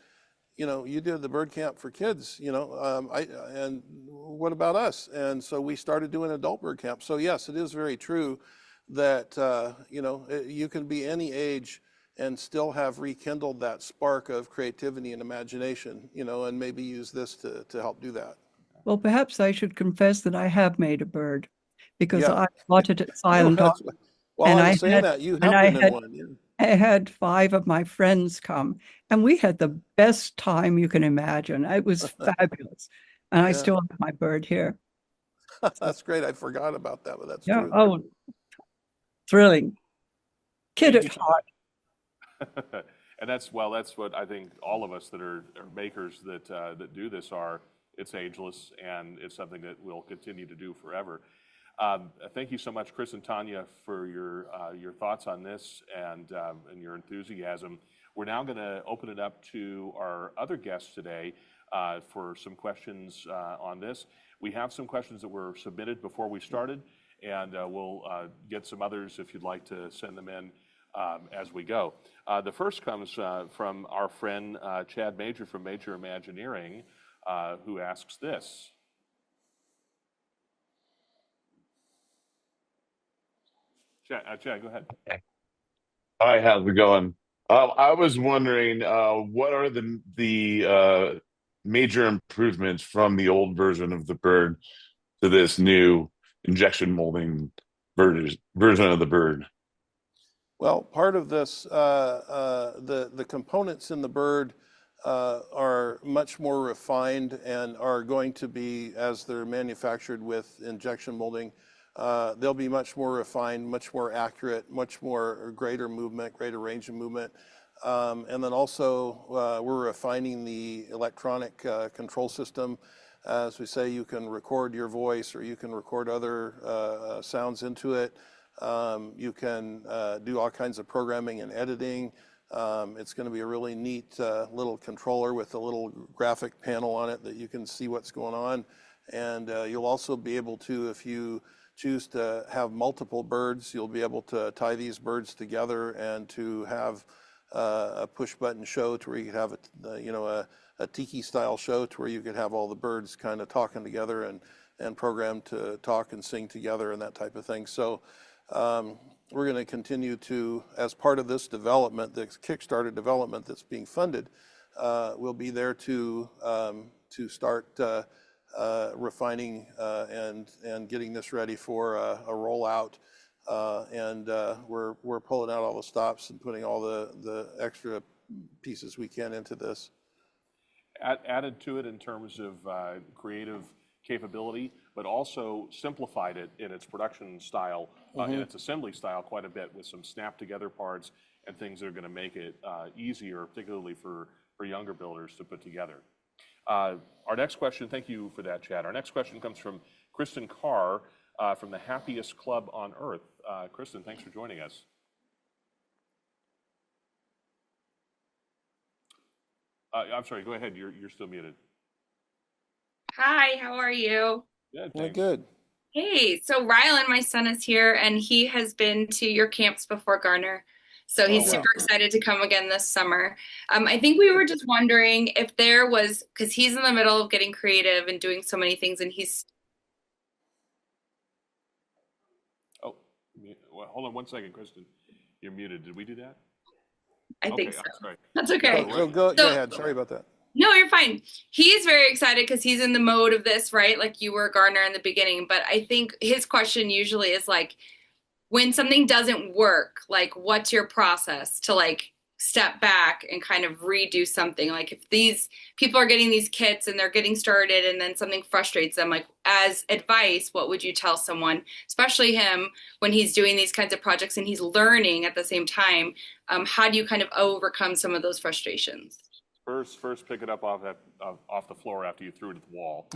you did the bird camp for kids, and what about us? And so we started doing adult bird camp. So yes, it is very true that, you can be any age and still have rekindled that spark of creativity and imagination, and maybe use this to help do that. Well, perhaps I should confess that I have made a bird, because Yeah. I plotted at Silent Autumn. Well, and I was saying that you have been in one. Yeah. I had 5 of my friends come, and we had the best time you can imagine. It was fabulous. And I Yeah. still have my bird here. That's great. I forgot about that, but that's Yeah. true. Oh, thrilling. Kid at heart. And that's what I think all of us that are makers that do this are. It's ageless, and it's something that we'll continue to do forever. Thank you so much, Chris and Tanya, for your thoughts on this and your enthusiasm. We're now going to open it up to our other guests today for some questions on this. We have some questions that were submitted before we started, and we'll get some others if you'd like to send them in as we go. The first comes from our friend Chad Major from Major Imagineering, who asks this. Chad, go ahead. Hi, how's it going? I was wondering, what are the major improvements from the old version of the bird to this new injection molding version of the bird? Well, part of this, the components in the bird are much more refined and are going to be, as they're manufactured with injection molding, they'll be much more refined, much more accurate, much more greater movement, greater range of movement. And then also we're refining the electronic control system. As we say, you can record your voice or you can record other sounds into it. You can do all kinds of programming and editing. It's going to be a really neat little controller with a little graphic panel on it that you can see what's going on. And you'll also be able to, if you choose to have multiple birds, you'll be able to tie these birds together and to have a push button show to where you could have a tiki style show to where you could have all the birds kind of talking together and programmed to talk and sing together and that type of thing. So we're going to continue to, as part of this development, the Kickstarter development that's being funded, we'll be there to start refining and getting this ready for a rollout. And we're pulling out all the stops and putting all the extra pieces we can into this. Added to it in terms of creative capability, but also simplified it in its production style, in its assembly style quite a bit, with some snap together parts and things that are going to make it easier, particularly for younger builders to put together. Our next question, thank you for that, Chad. Our next question comes from Kristen Carr from the Happiest Club on Earth. Kristen, thanks for joining us. I'm sorry, go ahead. You're still muted. Hi, how are you? Good, thanks. Good. Hey, so Rylan, my son, is here, and he has been to your camps before, Garner. So he's super excited to come again this summer. I think we were just wondering if there was, because he's in the middle of getting creative and doing so many things, and he's... Oh, well, hold on one second, Kristen. You're muted. Did we do that? I think so. I'm sorry. That's okay. Go ahead. Sorry about that. No, you're fine. He's very excited because he's in the mode of this, right? Like you were, Garner, in the beginning. But I think his question usually is like, when something doesn't work, like what's your process to like step back and kind of redo something? Like if these people are getting these kits and they're getting started and then something frustrates them, like as advice, what would you tell someone, especially him, when he's doing these kinds of projects and he's learning at the same time? How do you kind of overcome some of those frustrations? First, pick it up off the floor after you threw it at the wall.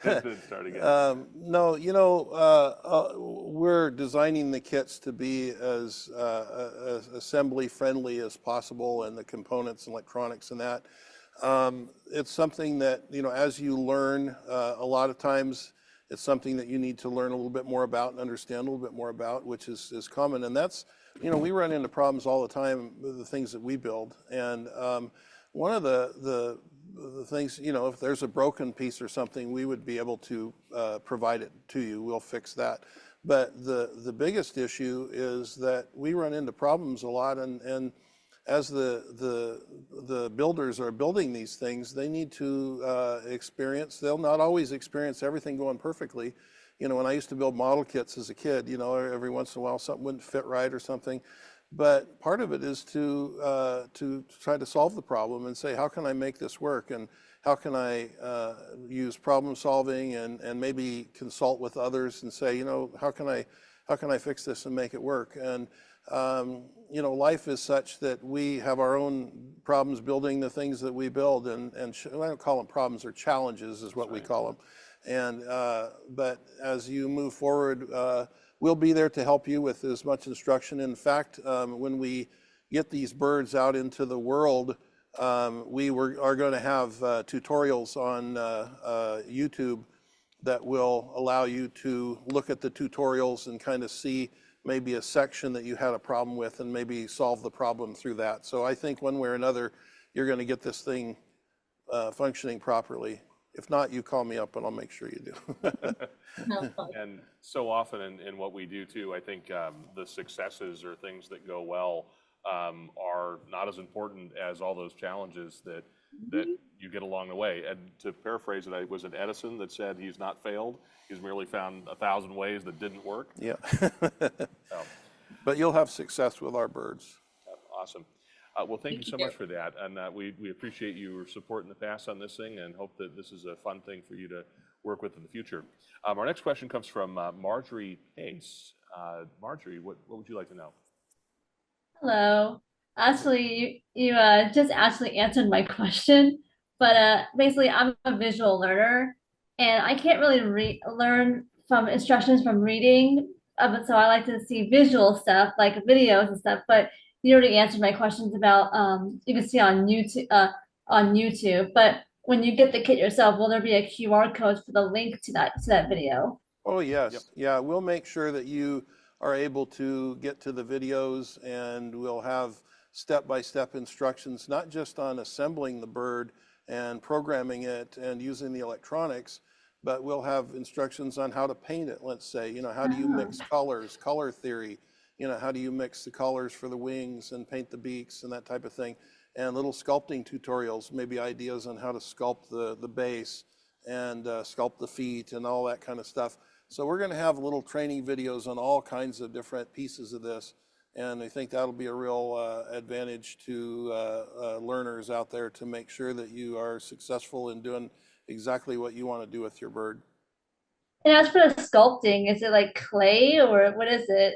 Then start again. No, we're designing the kits to be as assembly friendly as possible, and the components and electronics and that. It's something that, as you learn, a lot of times it's something that you need to learn a little bit more about and understand a little bit more about, which is common. And that's, we run into problems all the time with the things that we build. And one of the things, if there's a broken piece or something, we would be able to provide it to you. We'll fix that. But the biggest issue is that we run into problems a lot, and as the builders are building these things, they need to experience. They'll not always experience everything going perfectly. When I used to build model kits as a kid, every once in a while something wouldn't fit right or something. But part of it is to try to solve the problem and say, how can I make this work? And how can I use problem solving and maybe consult with others and say, how can I fix this and make it work? And life is such that we have our own problems building the things that we build, and I don't call them problems, or challenges is what we call them. And but as you move forward, we'll be there to help you with as much instruction. In fact, when we get these birds out into the world, we are going to have tutorials on YouTube that will allow you to look at the tutorials and kind of see maybe a section that you had a problem with and maybe solve the problem through that. So I think one way or another, you're going to get this thing functioning properly. If not, you call me up and I'll make sure you do. And so often in what we do too, I think the successes or things that go well are not as important as all those challenges that you get along the way. And to paraphrase it, was it Edison that said he's not failed? He's merely found 1,000 ways that didn't work. Yeah. So, but you'll have success with our birds. Awesome. Well, thank you so much for that. And we appreciate your support in the past on this thing, and hope that this is a fun thing for you to work with in the future. Our next question comes from Marjorie Pace. Marjorie, what would you like to know? Hello. Actually, you just actually answered my question, but basically I'm a visual learner and I can't really learn from instructions from reading, so I like to see visual stuff like videos and stuff, but you already answered my questions about you can see on YouTube, but when you get the kit yourself, will there be a QR code for the link to that video? Oh, yes. Yep. Yeah, we'll make sure that you are able to get to the videos, and we'll have step-by-step instructions, not just on assembling the bird and programming it and using the electronics, but we'll have instructions on how to paint it, let's say. How do you mix colors, color theory, how do you mix the colors for the wings and paint the beaks and that type of thing. And little sculpting tutorials, maybe ideas on how to sculpt the base and sculpt the feet and all that kind of stuff. So we're going to have little training videos on all kinds of different pieces of this. And I think that'll be a real advantage to learners out there to make sure that you are successful in doing exactly what you want to do with your bird. And as for the sculpting, is it like clay or what is it?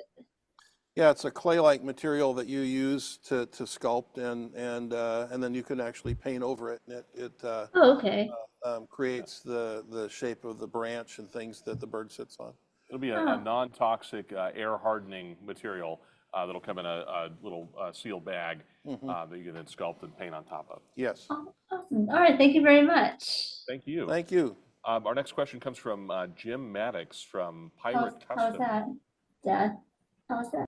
Yeah, it's a clay-like material that you use to sculpt, and then you can actually paint over it, and it oh, okay. Creates the shape of the branch and things that the bird sits on. It'll be a non-toxic, air-hardening material that'll come in a little sealed bag that you can then sculpt and paint on top of. Yes. Oh, awesome. All right, thank you very much. Thank you. Thank you. Our next question comes from Jim Maddox from Pirate Custom. How's that, Dad? How's that?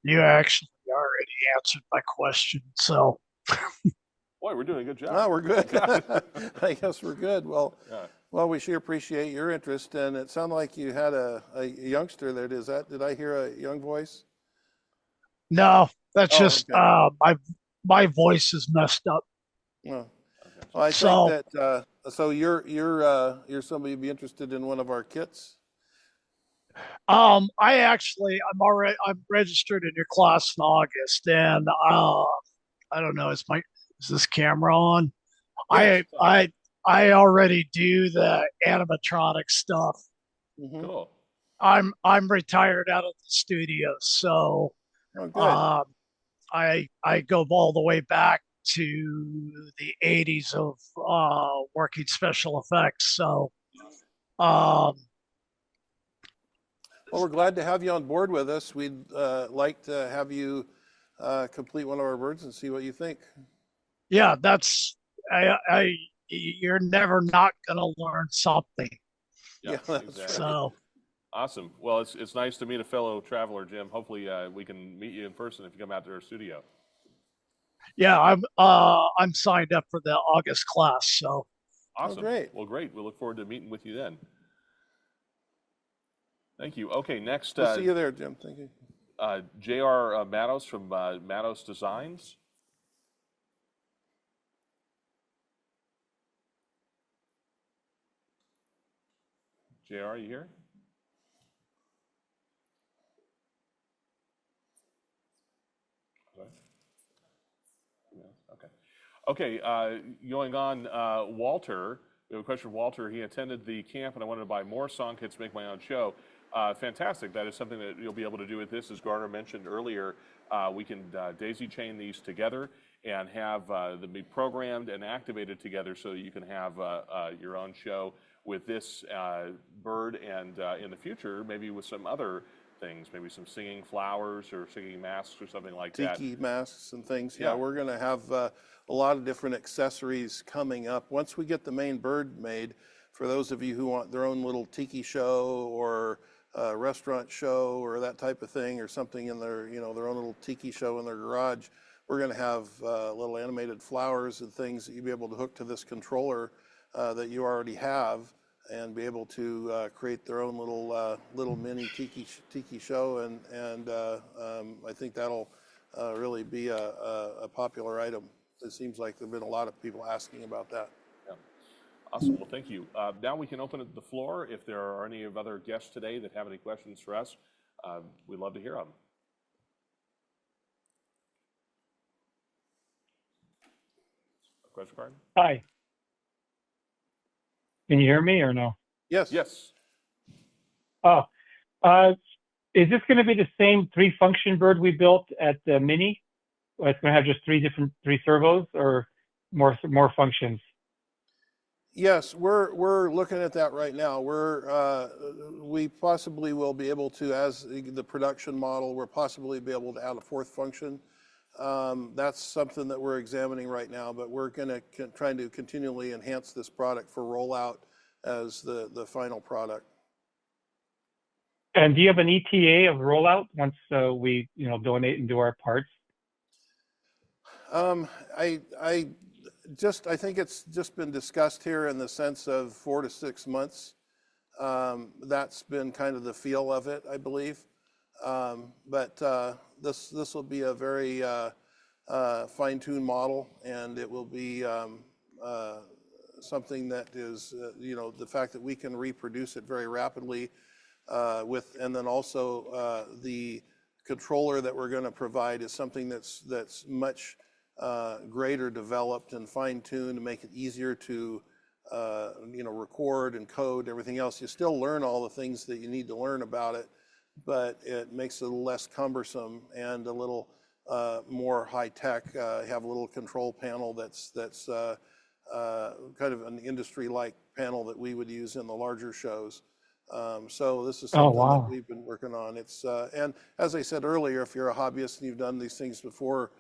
You actually already answered my question, so. Boy, we're doing a good job. Oh, we're good. I guess we're good. Well, well, we sure appreciate your interest, and it sounded like you had a youngster there. Did I hear a young voice? No, that's just okay. My voice is messed up. Oh. Well, I think that so you're somebody who'd be interested in one of our kits. I'm registered in your class in August, and I don't know, is this camera on? Yes. I already do the animatronic stuff. Cool. I'm retired out of the studio, so Oh, good. I go all the way back to the 80s of working special effects. So um, Well, we're glad to have you on board with us. We'd like to have you complete one of our birds and see what you think. yeah, you're never not gonna learn something. Yeah, that's exactly. So Awesome. Well, it's nice to meet a fellow traveler, Jim. Hopefully, we can meet you in person if you come out to our studio. yeah, I'm signed up for the August class. So Awesome. Great. Well, great. We look forward to meeting with you then. Thank you. Okay, next. We'll see you there, Jim. Thank you. J.R. Matos from Matos Designs. JR, are you here? Okay. Okay, going on, Walter, we have a question from Walter. He attended the camp and I wanted to buy more song kits to make my own show. Fantastic. That is something that you'll be able to do with this. As Garner mentioned earlier, we can daisy chain these together and have them be programmed and activated together so you can have your own show with this bird and in the future, maybe with some other things, maybe some singing flowers or singing masks or something like that. Tiki masks and things. Yeah, we're going to have a lot of different accessories coming up. Once we get the main bird made, for those of you who want their own little tiki show or a restaurant show or that type of thing, or something in their, their own little tiki show in their garage, we're going to have little animated flowers and things that you'll be able to hook to this controller that you already have, and be able to create their own little mini tiki show, and I think that'll really be a popular item. It seems like there've been a lot of people asking about that. Yeah. Awesome. Well, thank you. Now we can open up the floor. If there are any of other guests today that have any questions for us, we'd love to hear them. A question card? Hi. Can you hear me or no? Yes. Yes. Oh, is this going to be the same three-function bird we built at the Mini? It's going to have just three servos, or more functions? Yes, we're looking at that right now. We possibly will be able to, as the production model, we'll possibly be able to add a fourth function. That's something that we're examining right now, but we're going to try to continually enhance this product for rollout as the final product. And do you have an ETA of rollout once we donate and do our parts? I think it's just been discussed here in the sense of 4 to 6 months. That's been kind of the feel of it, I believe. But this will be a very fine-tuned model, and it will be something that is, the fact that we can reproduce it very rapidly and then also the controller that we're going to provide is something that's much greater developed and fine-tuned to make it easier to record and code and everything else. You still learn all the things that you need to learn about it, but it makes it a little less cumbersome and a little more high-tech. Have a little control panel that's kind of an industry-like panel that we would use in the larger shows. So this is something that we've been working on. And as I said earlier, if you're a hobbyist and you've done these things before,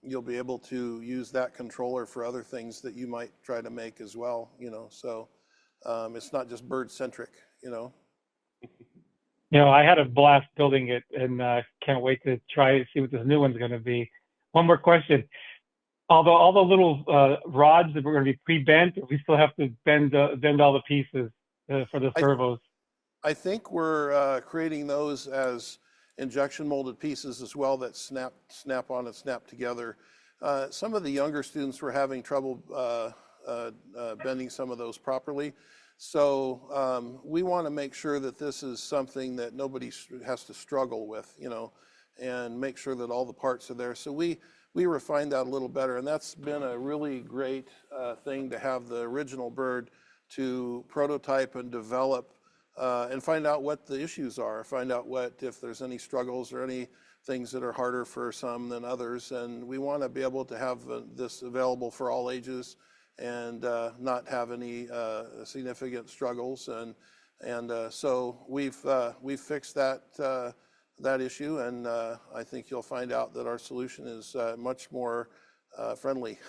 you'll be able to use that controller for other things that you might try to make as well. So it's not just bird-centric. I had a blast building it, and can't wait to try to see what this new one's going to be. One more question. Although all the little rods that were going to be pre-bent, we still have to bend all the pieces for the servos. I think we're creating those as injection molded pieces as well that snap on and snap together. Some of the younger students were having trouble bending some of those properly. So we want to make sure that this is something that nobody has to struggle with, and make sure that all the parts are there. So we refined that a little better, and that's been a really great thing to have the original bird to prototype and develop and find out what the issues are, find out if there's any struggles or any things that are harder for some than others. And we want to be able to have this available for all ages and not have any significant struggles. And so we've fixed that issue, and I think you'll find out that our solution is much more friendly.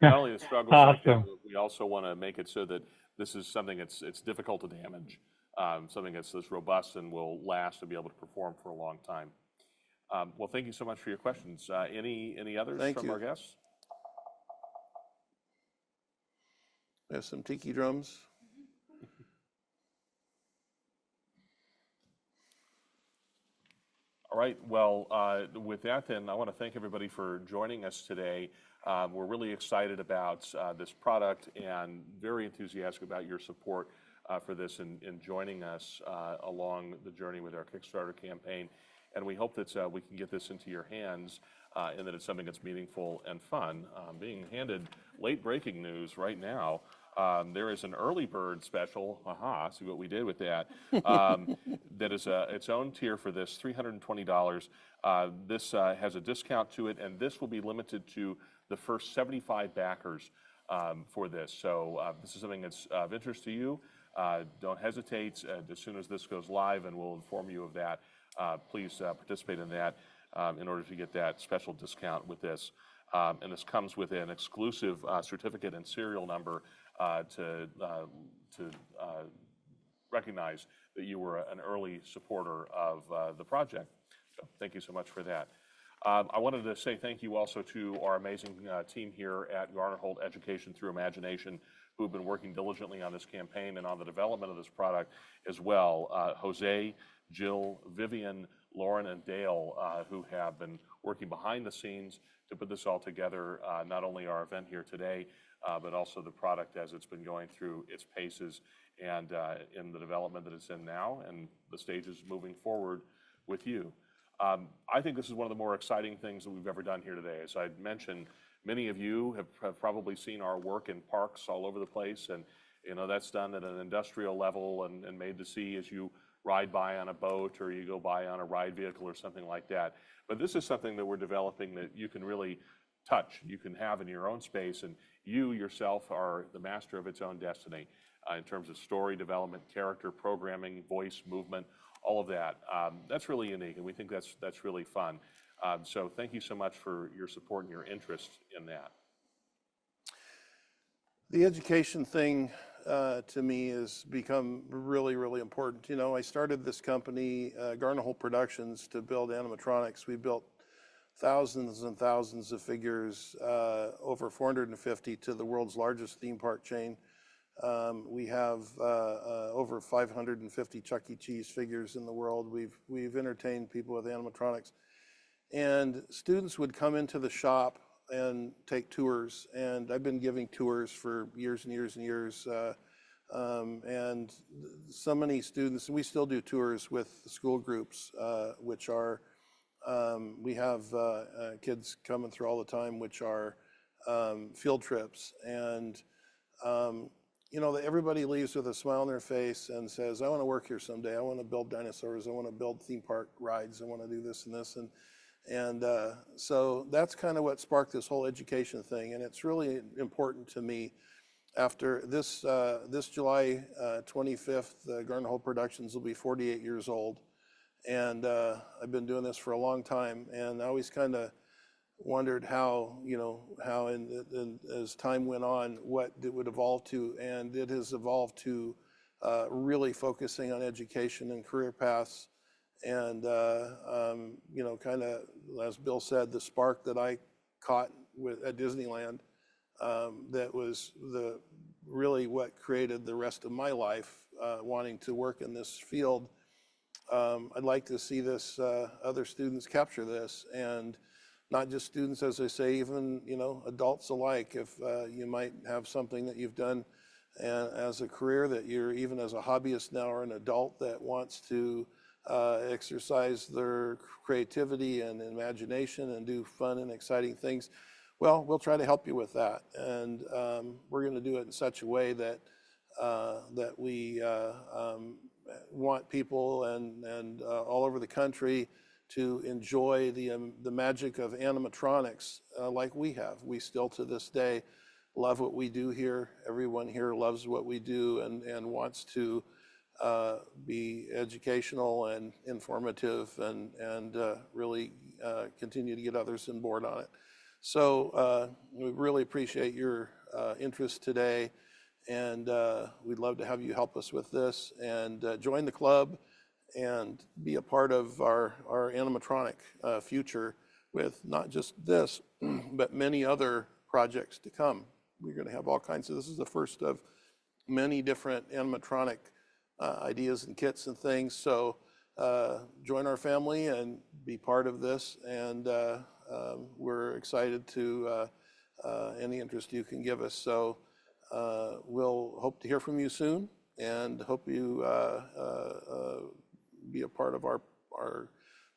Not only the struggles, Awesome. we also want to make it so that this is something it's difficult to damage, something that's robust and will last and be able to perform for a long time. Well, thank you so much for your questions. Any others from our guests? We have some tiki drums. All right. Well, with that, then, I want to thank everybody for joining us today. We're really excited about this product and very enthusiastic about your support for this and joining us along the journey with our Kickstarter campaign. And we hope that we can get this into your hands and that it's something that's meaningful and fun. Being handed late breaking news right now. There is an early bird special, see what we did with that, that is its own tier for this, $320. This has a discount to it, and this will be limited to the first 75 backers for this. So this is something that's of interest to you. Don't hesitate. As soon as this goes live, and we'll inform you of that, please participate in that in order to get that special discount with this. And this comes with an exclusive certificate and serial number to recognize that you were an early supporter of the project. So thank you so much for that. I wanted to say thank you also to our amazing team here at Garner Holt Education Through Imagination, who have been working diligently on this campaign and on the development of this product as well. Jose, Jill, Vivian, Lauren, and Dale, who have been working behind the scenes to put this all together, not only our event here today, but also the product as it's been going through its paces and in the development that it's in now and the stages moving forward with you. I think this is one of the more exciting things that we've ever done here today. As I mentioned, many of you have probably seen our work in parks all over the place, and that's done at an industrial level and made to see as you ride by on a boat or you go by on a ride vehicle or something like that. But this is something that we're developing that you can really touch, you can have in your own space, and you yourself are the master of its own destiny in terms of story development, character programming, voice, movement, all of that. That's really unique, and we think that's really fun. So thank you so much for your support and your interest in that. The education thing to me has become really, really important. I started this company, Garner Holt Productions, to build animatronics. We built thousands and thousands of figures, over 450 to the world's largest theme park chain. We have over 550 Chuck E. Cheese figures in the world. We've entertained people with animatronics. And students would come into the shop and take tours. And I've been giving tours for years and years and years. And so many students, we still do tours with the school groups, which are, we have kids coming through all the time, which are field trips. And everybody leaves with a smile on their face and says, I want to work here someday. I want to build dinosaurs. I want to build theme park rides. I want to do this and this. And so that's kind of what sparked this whole education thing. And it's really important to me. After this July 25th, Garner Holt Productions will be 48 years old. And I've been doing this for a long time. And I always kind of wondered how as time went on, what it would evolve to. And it has evolved to really focusing on education and career paths. And, kind of, as Bill said, the spark that I caught at Disneyland, that was really what created the rest of my life, wanting to work in this field. I'd like to see this, other students capture this, and not just students, as I say, even, adults alike. If you might have something that you've done and as a career that you're, even as a hobbyist now or an adult that wants to exercise their creativity and imagination and do fun and exciting things, well, we'll try to help you with that. And we're going to do it in such a way that that we want people and all over the country to enjoy the magic of animatronics like we have. We still to this day love what we do here. Everyone here loves what we do and wants to be educational and informative and really continue to get others on board on it. So we really appreciate your interest today, and we'd love to have you help us with this and join the club and be a part of our animatronic future with not just this, but many other projects to come. We're going to have all kinds of, this is the first of many different animatronic ideas and kits and things. So join our family and be part of this. And we're excited to any interest you can give us. So we'll hope to hear from you soon and hope you be a part of our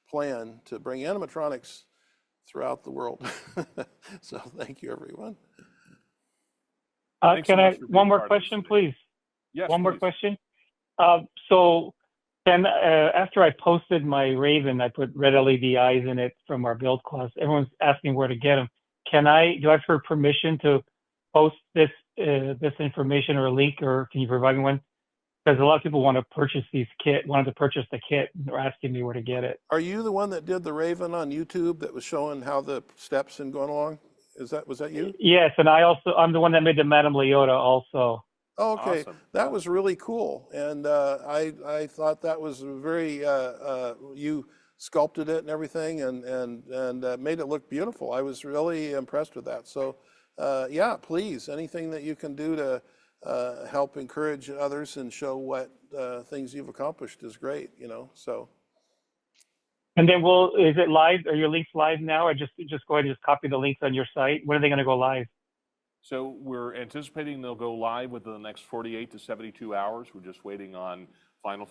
plan to bring animatronics throughout the world. So thank you, everyone. Can I, one more question, please? Yes, one more please. question. So then after I posted my Raven, I put red LED eyes in it from our build class. Everyone's asking where to get them. Do I have her permission to post this information or a link, or can you provide me one? Because a lot of people want to purchase wanted to purchase the kit, and they're asking me where to get it. Are you the one that did the Raven on YouTube that was showing how the steps and going along? Was that you? Yes, and I'm the one that made the Madame Leota also. Oh, okay, Awesome. that was really cool, and I thought that was very you sculpted it and everything, and made it look beautiful. I was really impressed with that. So, yeah, please, anything that you can do to help encourage others and show what things you've accomplished is great. So. And then is it live? Are your links live now, or just go ahead and just copy the links on your site? When are they going to go live? So we're anticipating they'll go live within the next 48 to 72 hours. We're just waiting on final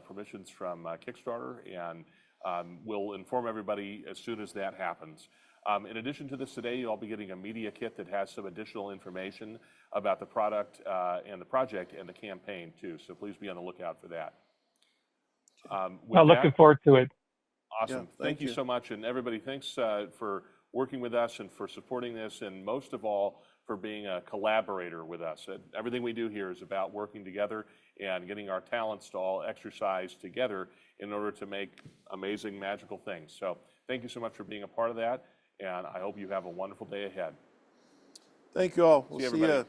permissions from Kickstarter, and we'll inform everybody as soon as that happens. In addition to this today, you'll all be getting a media kit that has some additional information about the product and the project and the campaign too. So please be on the lookout for that. Looking forward to it. Awesome. Yeah, thank you so much. And everybody, thanks for working with us and for supporting this, and most of all, for being a collaborator with us. Everything we do here is about working together and getting our talents to all exercise together in order to make amazing, magical things. So thank you so much for being a part of that, and I hope you have a wonderful day ahead. Thank you all. We'll see you.